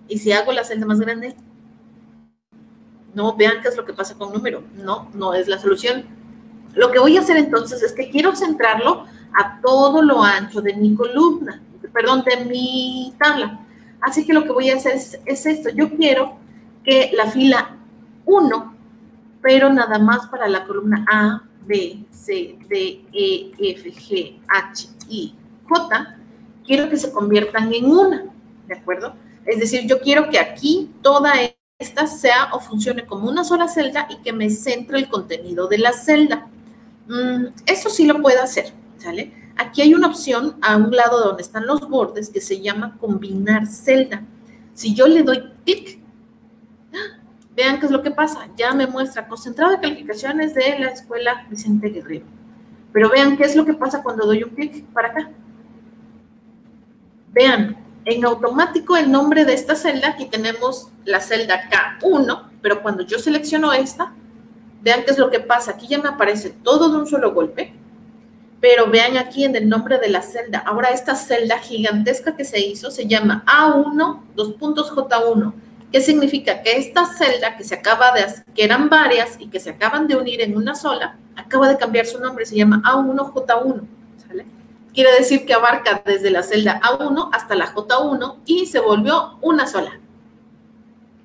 ¿Y si hago la celda más grande? No, vean qué es lo que pasa con número. No es la solución. Lo que voy a hacer entonces es que quiero centrarlo a todo lo ancho de mi columna, perdón, de mi tabla. Así que lo que voy a hacer es esto. Yo quiero que la fila 1, pero nada más para la columna A, B, C, D, E, F, G, H, I, J, quiero que se conviertan en una, ¿de acuerdo? Es decir, yo quiero que aquí toda esta sea o funcione como una sola celda y que me centre el contenido de la celda. Eso sí lo puedo hacer, ¿sale? Aquí hay una opción a un lado donde están los bordes que se llama combinar celda. Si yo le doy clic, vean qué es lo que pasa. Ya me muestra concentrado de calificaciones de la escuela Vicente Guerrero. Pero vean qué es lo que pasa cuando doy un clic para acá. Vean, en automático el nombre de esta celda, aquí tenemos la celda K1, pero cuando yo selecciono esta, vean qué es lo que pasa. Aquí ya me aparece todo de un solo golpe, pero vean aquí en el nombre de la celda. Ahora esta celda gigantesca que se hizo se llama A1, J1. ¿Qué significa? Que esta celda que eran varias y que se acaban de unir en una sola, acaba de cambiar su nombre, se llama A1J1, ¿sale? Quiere decir que abarca desde la celda A1 hasta la J1 y se volvió una sola,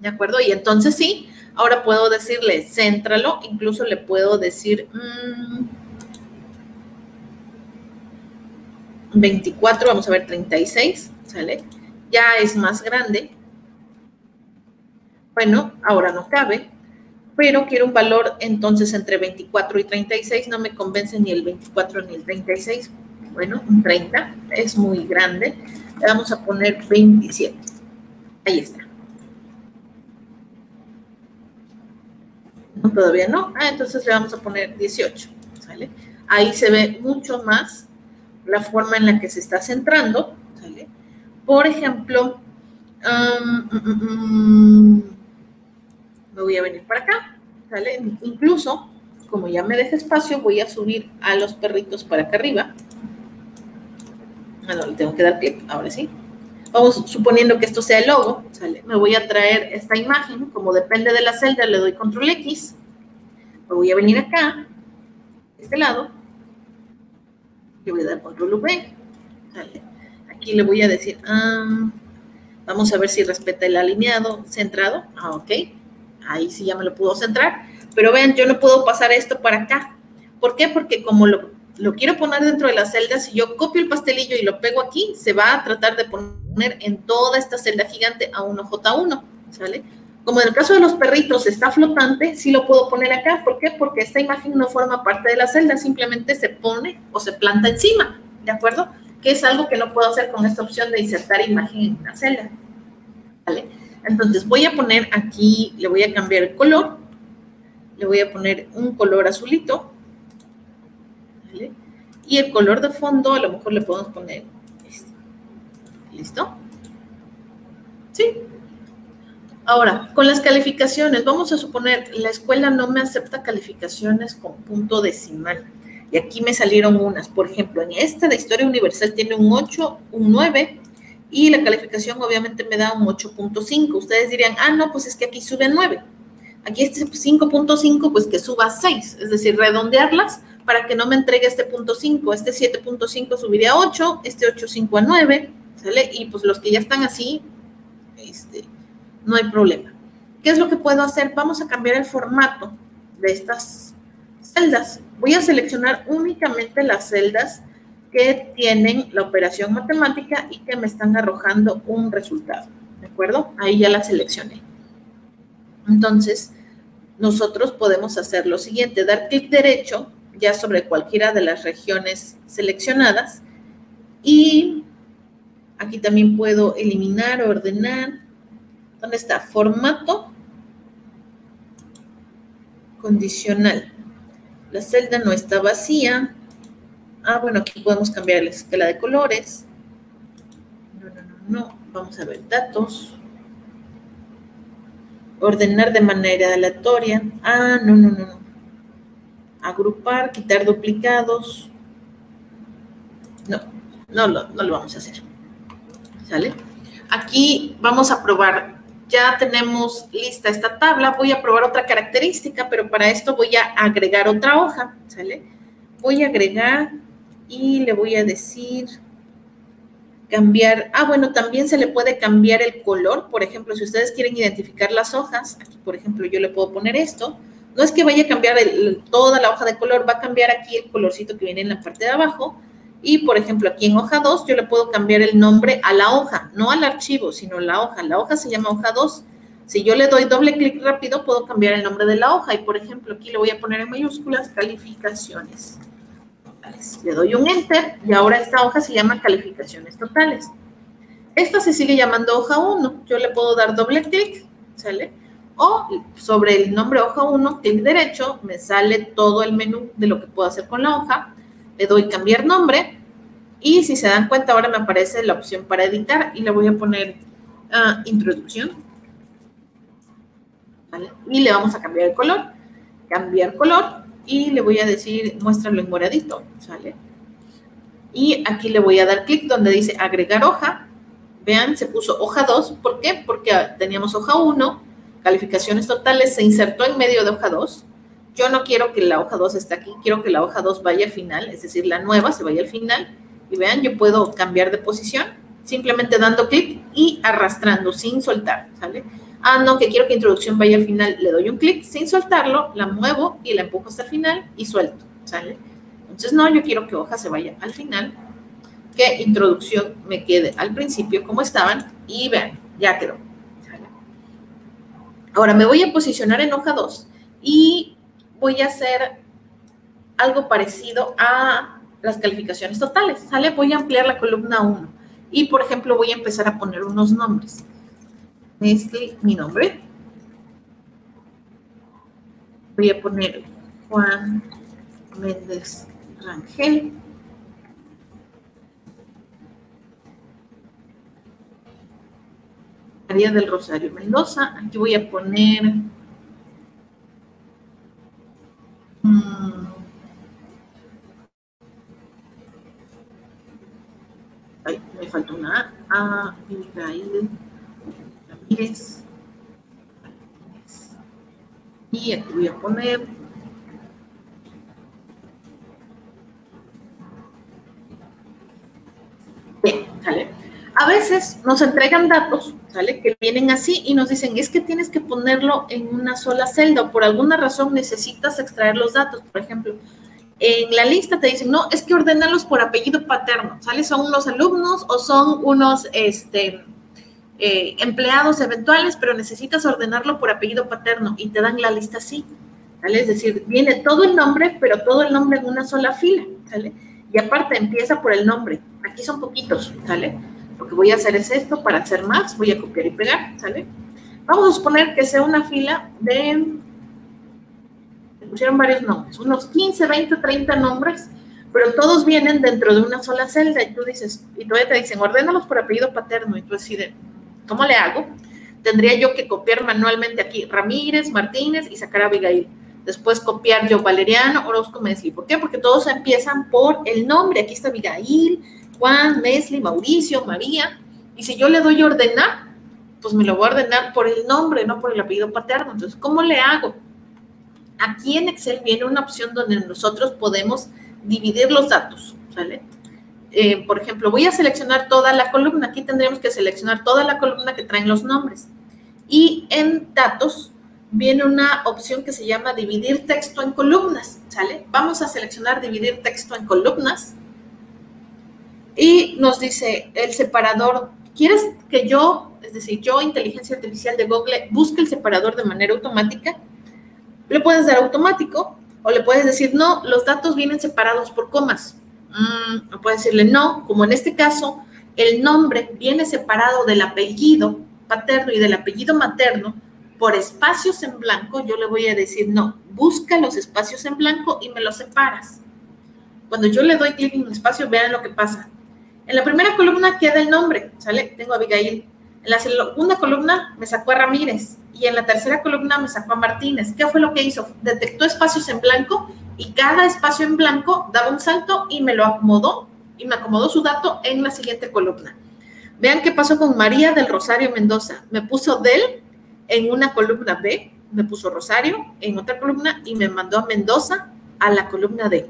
¿de acuerdo? Y entonces sí, ahora puedo decirle, céntralo, incluso le puedo decir 24, vamos a ver, 36, ¿sale? Ya es más grande. Bueno, ahora no cabe, pero quiero un valor entonces entre 24 y 36, no me convence ni el 24 ni el 36. Bueno, un 30 es muy grande. Le vamos a poner 27. Ahí está. No, todavía no. Entonces le vamos a poner 18. ¿Sale? Ahí se ve mucho más la forma en la que se está centrando. ¿Sale? Por ejemplo, me voy a venir para acá. ¿Sale? Incluso, como ya me deja espacio, voy a subir a los perritos para acá arriba. No, le tengo que dar clic, ahora sí. Vamos suponiendo que esto sea el logo, ¿sale? Me voy a traer esta imagen, como depende de la celda, le doy control X, me voy a venir acá, de este lado, le voy a dar control V, ¿sale? Aquí le voy a decir, vamos a ver si respeta el alineado centrado, ok, ahí sí ya me lo puedo centrar, pero vean, yo no puedo pasar esto para acá. ¿Por qué? Porque como lo quiero poner dentro de la celda, si yo copio el pastelillo y lo pego aquí, se va a tratar de poner en toda esta celda gigante A1J1, ¿sale? Como en el caso de los perritos está flotante, sí lo puedo poner acá. ¿Por qué? Porque esta imagen no forma parte de la celda, simplemente se pone o se planta encima, ¿de acuerdo? Que es algo que no puedo hacer con esta opción de insertar imagen en una celda, ¿vale? Entonces voy a poner aquí, le voy a cambiar el color, le voy a poner un color azulito, ¿vale? Y el color de fondo a lo mejor le podemos poner este. ¿Listo? Sí. Ahora, con las calificaciones, vamos a suponer, la escuela no me acepta calificaciones con punto decimal. Y aquí me salieron unas. Por ejemplo, en esta de Historia Universal tiene un 8, un 9, y la calificación obviamente me da un 8.5. Ustedes dirían, no, pues es que aquí sube a 9. Aquí este 5.5, pues que suba a 6. Es decir, redondearlas para que no me entregue este 0.5. Este 7.5 subiría a 8, este 8.5 a 9, ¿sale? Y pues los que ya están así, no hay problema. ¿Qué es lo que puedo hacer? Vamos a cambiar el formato de estas celdas. Voy a seleccionar únicamente las celdas que tienen la operación matemática y que me están arrojando un resultado, ¿de acuerdo? Ahí ya la seleccioné. Entonces, nosotros podemos hacer lo siguiente, dar clic derecho ya sobre cualquiera de las regiones seleccionadas y aquí también puedo eliminar, ordenar. ¿Dónde está? Formato condicional. La celda no está vacía. Bueno, aquí podemos cambiar la escala de colores. No. Vamos a ver datos. Ordenar de manera aleatoria. No. Agrupar, quitar duplicados. No lo vamos a hacer. ¿Sale? Aquí vamos a probar. Ya tenemos lista esta tabla. Voy a probar otra característica, pero para esto voy a agregar otra hoja. ¿Sale? Voy a agregar y le voy a decir cambiar. Bueno, también se le puede cambiar el color. Por ejemplo, si ustedes quieren identificar las hojas, aquí, por ejemplo, yo le puedo poner esto. No es que vaya a cambiar toda la hoja de color, va a cambiar aquí el colorcito que viene en la parte de abajo. Y, por ejemplo, aquí en hoja 2, yo le puedo cambiar el nombre a la hoja, no al archivo, sino a la hoja. La hoja se llama hoja 2. Si yo le doy doble clic rápido, puedo cambiar el nombre de la hoja. Y, por ejemplo, aquí le voy a poner en mayúsculas calificaciones. Le doy un enter y ahora esta hoja se llama calificaciones totales. Esta se sigue llamando hoja 1. Yo le puedo dar doble clic, ¿sale? O sobre el nombre hoja 1, clic derecho, me sale todo el menú de lo que puedo hacer con la hoja. Le doy cambiar nombre y si se dan cuenta ahora me aparece la opción para editar y le voy a poner introducción. ¿Vale? Y le vamos a cambiar el color. Cambiar color y le voy a decir muéstralo en moradito, ¿sale? Y aquí le voy a dar clic donde dice agregar hoja. Vean, se puso hoja 2. ¿Por qué? Porque teníamos hoja 1, calificaciones totales, se insertó en medio de hoja 2. Yo no quiero que la hoja 2 esté aquí, quiero que la hoja 2 vaya al final, es decir, la nueva se vaya al final. Y vean, yo puedo cambiar de posición simplemente dando clic y arrastrando sin soltar, ¿sale? No, que quiero que introducción vaya al final, le doy un clic sin soltarlo, la muevo y la empujo hasta el final y suelto, ¿sale? Entonces, no, yo quiero que hoja se vaya al final, que introducción me quede al principio como estaban y vean, ya quedó. ¿Sale? Ahora me voy a posicionar en hoja 2 y voy a hacer algo parecido a las calificaciones totales, ¿sale? Voy a ampliar la columna 1 y, por ejemplo, voy a empezar a poner unos nombres. Mi nombre. Voy a poner Juan Méndez Rangel. María del Rosario Mendoza. Aquí voy a poner ay, me falta una A. Abigail Ramírez. Y aquí voy a poner bien, ¿sale? A veces nos entregan datos, ¿sale? Que vienen así y nos dicen, es que tienes que ponerlo en una sola celda o por alguna razón necesitas extraer los datos. Por ejemplo, en la lista te dicen, no, es que ordenalos por apellido paterno, ¿sale? Son unos alumnos o son unos empleados eventuales, pero necesitas ordenarlo por apellido paterno y te dan la lista así, ¿sale? Es decir, viene todo el nombre, pero todo el nombre en una sola fila, ¿sale? Y aparte empieza por el nombre. Aquí son poquitos, ¿sale? Lo que voy a hacer es esto, para hacer más, voy a copiar y pegar, ¿sale? Vamos a suponer que sea una fila de, me pusieron varios nombres, unos 15, 20, 30 nombres, pero todos vienen dentro de una sola celda y tú dices, y todavía te dicen, ordénalos por apellido paterno, y tú decides, ¿cómo le hago? Tendría yo que copiar manualmente aquí Ramírez, Martínez y sacar a Abigail. Después copiar yo Valeriano, Orozco, Mesli. ¿Por qué? Porque todos empiezan por el nombre. Aquí está Abigail, Juan, Mesli, Mauricio, María. Y si yo le doy a ordenar, pues me lo voy a ordenar por el nombre, no por el apellido paterno. Entonces, ¿cómo le hago? Aquí en Excel viene una opción donde nosotros podemos dividir los datos, ¿sale? Por ejemplo, voy a seleccionar toda la columna. Aquí tendríamos que seleccionar toda la columna que traen los nombres. Y en datos viene una opción que se llama dividir texto en columnas, ¿sale? Vamos a seleccionar dividir texto en columnas y nos dice el separador, ¿quieres que yo, es decir, yo, inteligencia artificial de Google, busque el separador de manera automática? Le puedes dar automático o le puedes decir, no, los datos vienen separados por comas. O puedes decirle, no, como en este caso, el nombre viene separado del apellido paterno y del apellido materno por espacios en blanco, yo le voy a decir, no, busca los espacios en blanco y me los separas. Cuando yo le doy clic en un espacio, vean lo que pasa. En la primera columna queda el nombre, ¿sale? Tengo a Abigail. En la segunda columna me sacó a Ramírez y en la tercera columna me sacó a Martínez. ¿Qué fue lo que hizo? Detectó espacios en blanco y cada espacio en blanco daba un salto y me lo acomodó y me acomodó su dato en la siguiente columna. Vean qué pasó con María del Rosario Mendoza. Me puso del en una columna B, me puso Rosario en otra columna y me mandó a Mendoza a la columna D.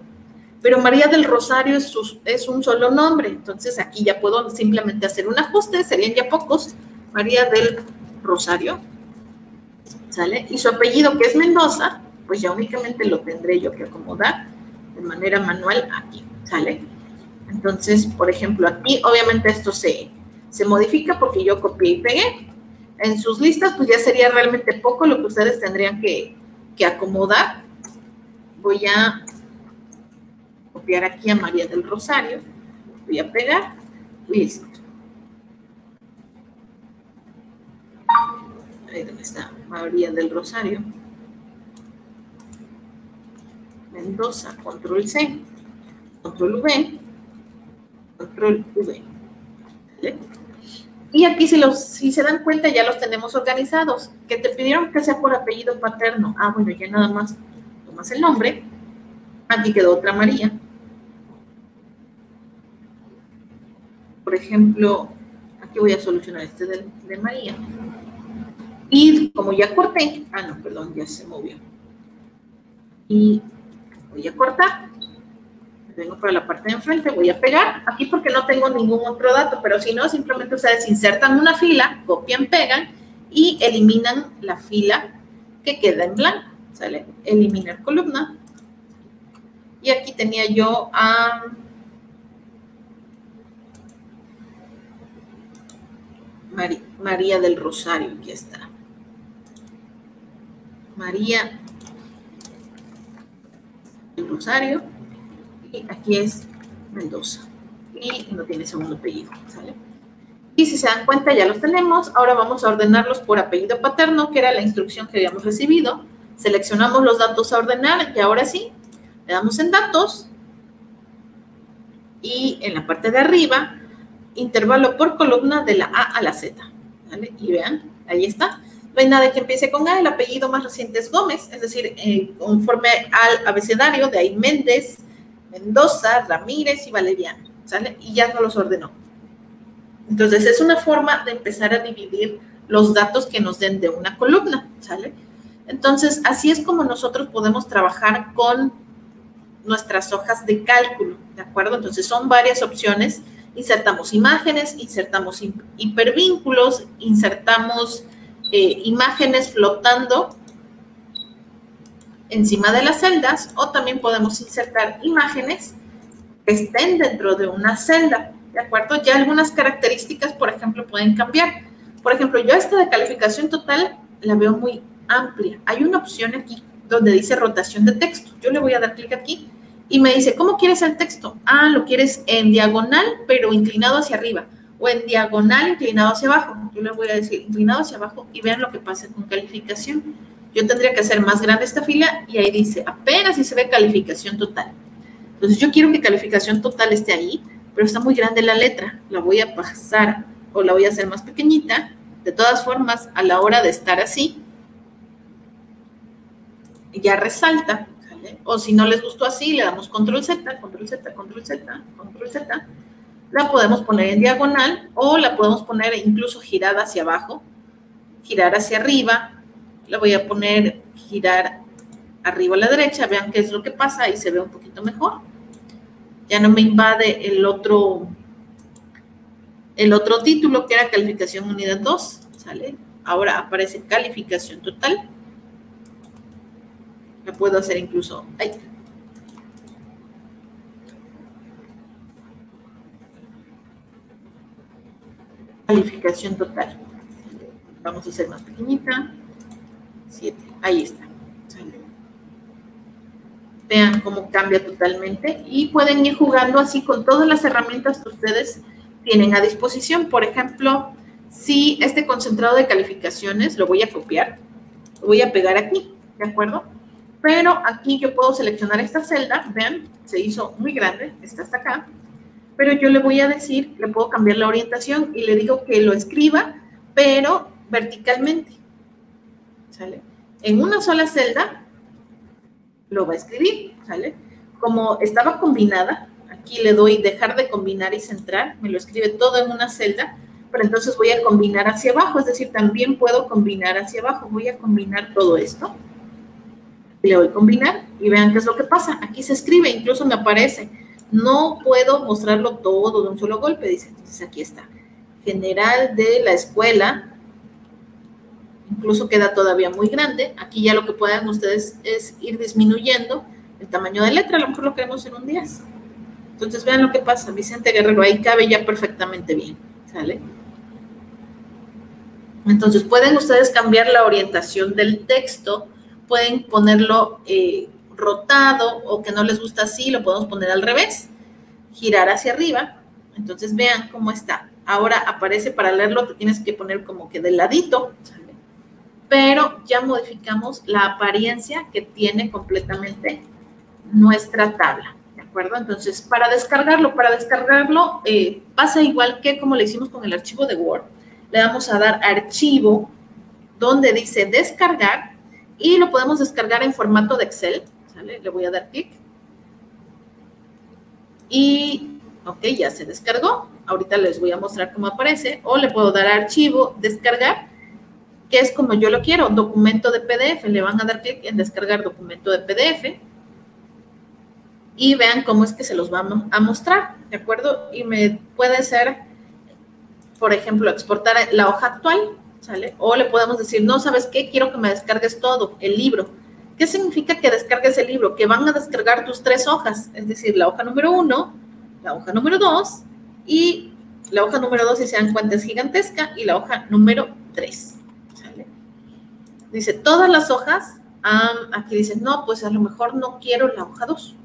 Pero María del Rosario es un solo nombre, entonces aquí ya puedo simplemente hacer un ajuste, serían ya pocos. María del Rosario, ¿sale? Y su apellido, que es Mendoza, pues ya únicamente lo tendré yo que acomodar de manera manual aquí, ¿sale? Entonces, por ejemplo, aquí obviamente esto se modifica porque yo copié y pegué. En sus listas, pues ya sería realmente poco lo que ustedes tendrían que acomodar. Voy a copiar aquí a María del Rosario, voy a pegar y listo. Ahí donde está María del Rosario. Mendoza, control C, control V, control V. ¿Vale? Y aquí si se dan cuenta ya los tenemos organizados. Que te pidieron que sea por apellido paterno. Ah, bueno, ya nada más tomas el nombre. Aquí quedó otra María. Por ejemplo, aquí voy a solucionar este de María. Y como ya corté, no, perdón, ya se movió. Y voy a cortar. Vengo para la parte de enfrente, voy a pegar. Aquí porque no tengo ningún otro dato, pero si no, simplemente ustedes insertan una fila, copian, pegan y eliminan la fila que queda en blanco, ¿sale? Eliminar columna. Y aquí tenía yo a María del Rosario, aquí está. María del Rosario. Y aquí es Mendoza. Y no tiene segundo apellido, ¿sale? Y si se dan cuenta, ya los tenemos. Ahora vamos a ordenarlos por apellido paterno, que era la instrucción que habíamos recibido. Seleccionamos los datos a ordenar y ahora sí, le damos en datos. Y en la parte de arriba, intervalo por columna de la A a la Z. ¿Vale? Y vean, ahí está. No hay nada que empiece con A, el apellido más reciente es Gómez, es decir, conforme al abecedario, de ahí Méndez, Mendoza, Ramírez y Valeriano, ¿sale? Y ya no los ordenó. Entonces, es una forma de empezar a dividir los datos que nos den de una columna, ¿sale? Entonces, así es como nosotros podemos trabajar con nuestras hojas de cálculo, ¿de acuerdo? Entonces, son varias opciones. Insertamos imágenes, insertamos hipervínculos, insertamos imágenes flotando encima de las celdas, o también podemos insertar imágenes que estén dentro de una celda, ¿de acuerdo? Ya algunas características, por ejemplo, pueden cambiar. Por ejemplo, yo esta de calificación total la veo muy amplia. Hay una opción aquí donde dice rotación de texto. Yo le voy a dar clic aquí y me dice, ¿cómo quieres el texto? Ah, lo quieres en diagonal, pero inclinado hacia arriba, o en diagonal inclinado hacia abajo. Yo le voy a decir inclinado hacia abajo y vean lo que pasa con calificación. Yo tendría que hacer más grande esta fila y ahí dice, apenas si se ve calificación total. Entonces, yo quiero que calificación total esté ahí, pero está muy grande la letra. La voy a pasar o la voy a hacer más pequeñita. De todas formas, a la hora de estar así, ya resalta, ¿vale? O si no les gustó así, le damos control Z, control Z, control Z, control Z. La podemos poner en diagonal o la podemos poner incluso girada hacia abajo, girar hacia arriba. La voy a poner girar arriba a la derecha. Vean qué es lo que pasa, ahí se ve un poquito mejor. Ya no me invade el otro título, que era calificación unidad 2, ¿sale? Ahora aparece calificación total. La puedo hacer incluso ahí. Calificación total. Vamos a hacer más pequeñita. 7. Ahí está. ¿Sale? Vean cómo cambia totalmente y pueden ir jugando así con todas las herramientas que ustedes tienen a disposición. Por ejemplo, si este concentrado de calificaciones lo voy a copiar, lo voy a pegar aquí, ¿de acuerdo? Pero aquí yo puedo seleccionar esta celda, vean, se hizo muy grande, está hasta acá, pero yo le voy a decir, le puedo cambiar la orientación y le digo que lo escriba, pero verticalmente, ¿sale? En una sola celda lo va a escribir, ¿sale? Como estaba combinada, aquí le doy dejar de combinar y centrar, me lo escribe todo en una celda, pero entonces voy a combinar hacia abajo, es decir, también puedo combinar hacia abajo, voy a combinar todo esto, y le doy combinar, y vean qué es lo que pasa, aquí se escribe, incluso me aparece, no puedo mostrarlo todo de un solo golpe, dice, entonces aquí está, general de la escuela, incluso queda todavía muy grande. Aquí ya lo que pueden ustedes es ir disminuyendo el tamaño de letra, a lo mejor lo queremos en un 10. Entonces vean lo que pasa, Vicente Guerrero, ahí cabe ya perfectamente bien, ¿sale? Entonces pueden ustedes cambiar la orientación del texto, pueden ponerlo rotado, o que no les gusta así, lo podemos poner al revés, girar hacia arriba. Entonces vean cómo está. Ahora aparece, para leerlo te tienes que poner como que de ladito, ¿sale? Pero ya modificamos la apariencia que tiene completamente nuestra tabla, ¿de acuerdo? Entonces, para descargarlo pasa igual que como le hicimos con el archivo de Word. Le vamos a dar archivo, donde dice descargar, y lo podemos descargar en formato de Excel, ¿sale? Le voy a dar clic. Y, ok, ya se descargó. Ahorita les voy a mostrar cómo aparece, o le puedo dar archivo, descargar, que es como yo lo quiero, documento de PDF. Le van a dar clic en descargar documento de PDF y vean cómo es que se los vamos a mostrar, ¿de acuerdo? Y me puede ser, por ejemplo, exportar la hoja actual, ¿sale? O le podemos decir, no, ¿sabes qué? Quiero que me descargues todo, el libro. ¿Qué significa que descargues el libro? Que van a descargar tus 3 hojas, es decir, la hoja número 1, la hoja número 2 y la hoja número 2, si se dan cuenta, es gigantesca, y la hoja número 3. Dice, todas las hojas, aquí dice, no, pues a lo mejor no quiero la hoja 2.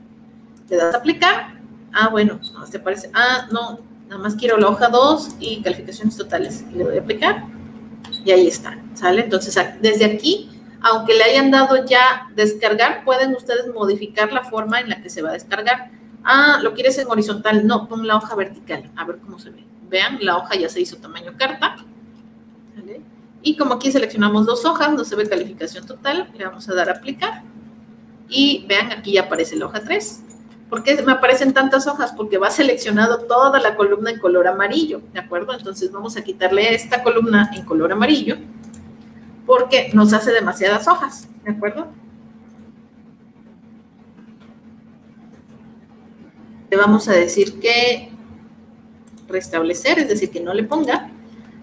Le das a aplicar Ah, bueno, no, ¿te parece? Ah, no, nada más quiero la hoja 2 y calificaciones totales. Le doy a aplicar y ahí está, ¿sale? Entonces, desde aquí, aunque le hayan dado ya descargar, pueden ustedes modificar la forma en la que se va a descargar. Ah, ¿lo quieres en horizontal? No, pon la hoja vertical, a ver cómo se ve. Vean, la hoja ya se hizo tamaño carta, ¿vale? Y como aquí seleccionamos 2 hojas, no se ve calificación total, le vamos a dar a aplicar. Y vean, aquí ya aparece la hoja 3. ¿Por qué me aparecen tantas hojas? Porque va seleccionado toda la columna en color amarillo, ¿de acuerdo? Entonces vamos a quitarle esta columna en color amarillo porque nos hace demasiadas hojas, ¿de acuerdo? Le vamos a decir que restablecer, es decir, que no le ponga.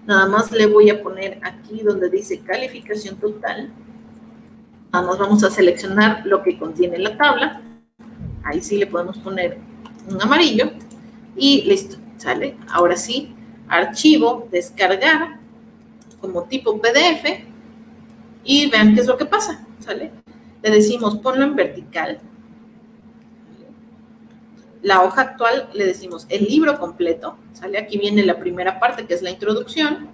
Nada más le voy a poner aquí donde dice calificación total. Nada más vamos a seleccionar lo que contiene la tabla. Ahí sí le podemos poner un amarillo y listo, ¿sale? Ahora sí, archivo, descargar como tipo PDF y vean qué es lo que pasa, ¿sale? Le decimos ponlo en vertical. La hoja actual le decimos el libro completo, ¿sale? Aquí viene la primera parte que es la introducción,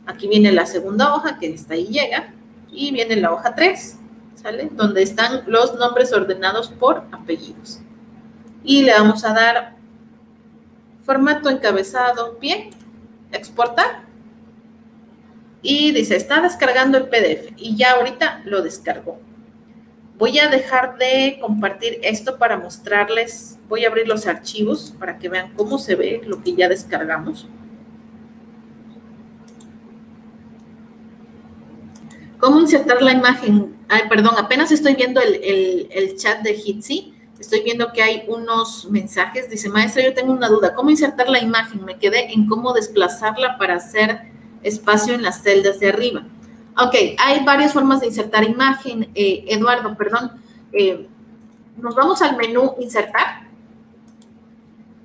aquí viene la segunda hoja que hasta ahí llega y viene la hoja 3, ¿sale? Donde están los nombres ordenados por apellidos. Y le vamos a dar formato encabezado, bien, exportar. Y dice, está descargando el PDF y ya ahorita lo descargó. Voy a dejar de compartir esto para mostrarles, voy a abrir los archivos para que vean cómo se ve lo que ya descargamos. ¿Cómo insertar la imagen? Ay, perdón, apenas estoy viendo el chat de Jitsi. Estoy viendo que hay unos mensajes. Dice, maestra, yo tengo una duda. ¿Cómo insertar la imagen? Me quedé en cómo desplazarla para hacer espacio en las celdas de arriba. Ok, hay varias formas de insertar imagen. Eduardo, perdón. Nos vamos al menú insertar.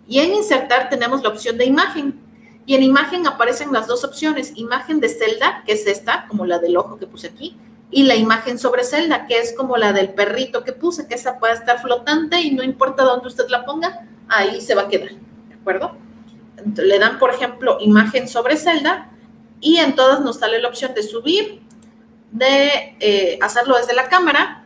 Y en insertar tenemos la opción de imagen. Y en imagen aparecen las dos opciones. Imagen de celda, que es esta, como la del ojo que puse aquí, y la imagen sobre celda, que es como la del perrito que puse, que esa puede estar flotante y no importa dónde usted la ponga, ahí se va a quedar, ¿de acuerdo? Entonces, le dan, por ejemplo, imagen sobre celda y en todas nos sale la opción de subir, de hacerlo desde la cámara,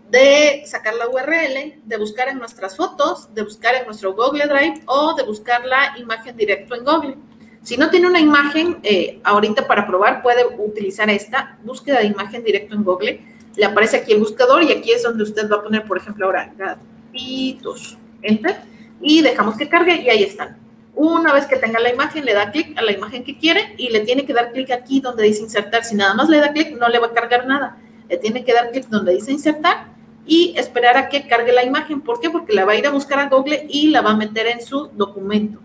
de sacar la URL, de buscar en nuestras fotos, de buscar en nuestro Google Drive o de buscar la imagen directo en Google. Si no tiene una imagen, ahorita para probar puede utilizar esta búsqueda de imagen directo en Google. Le aparece aquí el buscador y aquí es donde usted va a poner, por ejemplo, ahora gatitos, enter, y dejamos que cargue y ahí están. Una vez que tenga la imagen, le da clic a la imagen que quiere y le tiene que dar clic aquí donde dice insertar. Si nada más le da clic, no le va a cargar nada. Le tiene que dar clic donde dice insertar y esperar a que cargue la imagen. ¿Por qué? Porque la va a ir a buscar a Google y la va a meter en su documento.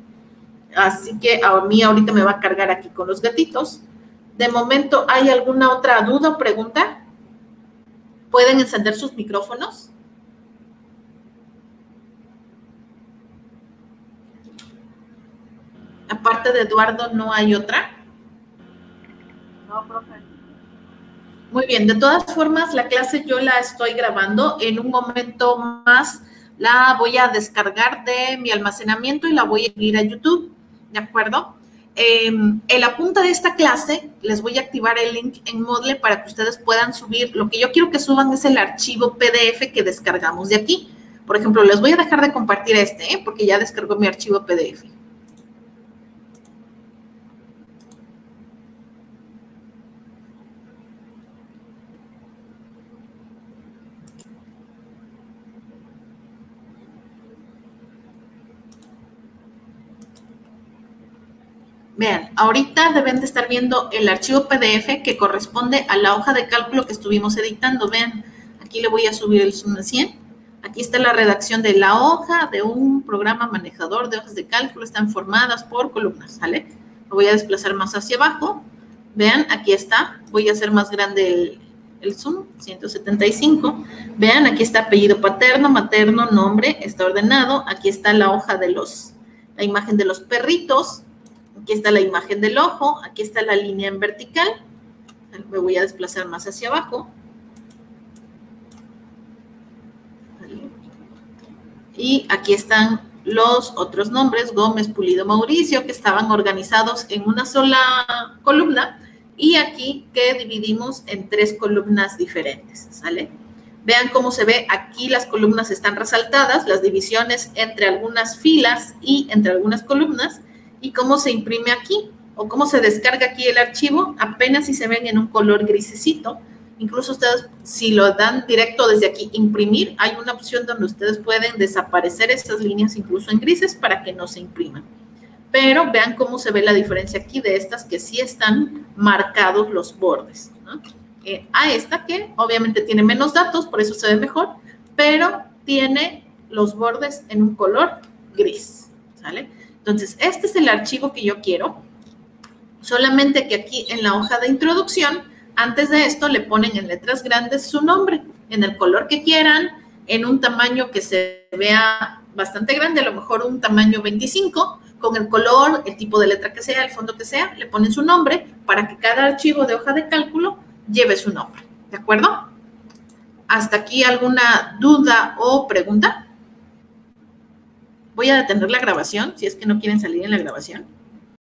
Así que a mí ahorita me va a cargar aquí con los gatitos. De momento, ¿hay alguna otra duda o pregunta? ¿Pueden encender sus micrófonos? Aparte de Eduardo, ¿no hay otra? No, profe. Muy bien, de todas formas, la clase yo la estoy grabando. En un momento más la voy a descargar de mi almacenamiento y la voy a ir a YouTube, ¿de acuerdo? En la punta de esta clase les voy a activar el link en Moodle para que ustedes puedan subir. Lo que yo quiero que suban es el archivo PDF que descargamos de aquí. Por ejemplo, les voy a dejar de compartir este, porque ya descargó mi archivo PDF. Vean, ahorita deben de estar viendo el archivo PDF que corresponde a la hoja de cálculo que estuvimos editando. Vean, aquí le voy a subir el zoom a 100. Aquí está la redacción de la hoja de un programa manejador de hojas de cálculo. Están formadas por columnas, ¿sale? Lo voy a desplazar más hacia abajo. Vean, aquí está. Voy a hacer más grande el zoom, 175. Vean, aquí está apellido paterno, materno, nombre, está ordenado. Aquí está la hoja de la imagen de los perritos. Aquí está la imagen del ojo, aquí está la línea en vertical. Me voy a desplazar más hacia abajo. Y aquí están los otros nombres, Gómez, Pulido, Mauricio, que estaban organizados en una sola columna, y aquí que dividimos en 3 columnas diferentes, ¿sale? Vean cómo se ve aquí, las columnas están resaltadas, las divisiones entre algunas filas y entre algunas columnas, y cómo se imprime aquí, o cómo se descarga aquí el archivo, apenas si se ven en un color grisecito. Incluso ustedes, si lo dan directo desde aquí, imprimir, hay una opción donde ustedes pueden desaparecer estas líneas incluso en grises para que no se impriman. Pero vean cómo se ve la diferencia aquí de estas que sí están marcados los bordes, ¿no? A esta que obviamente tiene menos datos, por eso se ve mejor, pero tiene los bordes en un color gris, ¿sale? Entonces, este es el archivo que yo quiero, solamente que aquí en la hoja de introducción, antes de esto le ponen en letras grandes su nombre, en el color que quieran, en un tamaño que se vea bastante grande, a lo mejor un tamaño 25, con el color, el tipo de letra que sea, el fondo que sea, le ponen su nombre para que cada archivo de hoja de cálculo lleve su nombre, ¿de acuerdo? ¿Hasta aquí alguna duda o pregunta? Voy a detener la grabación, si es que no quieren salir en la grabación.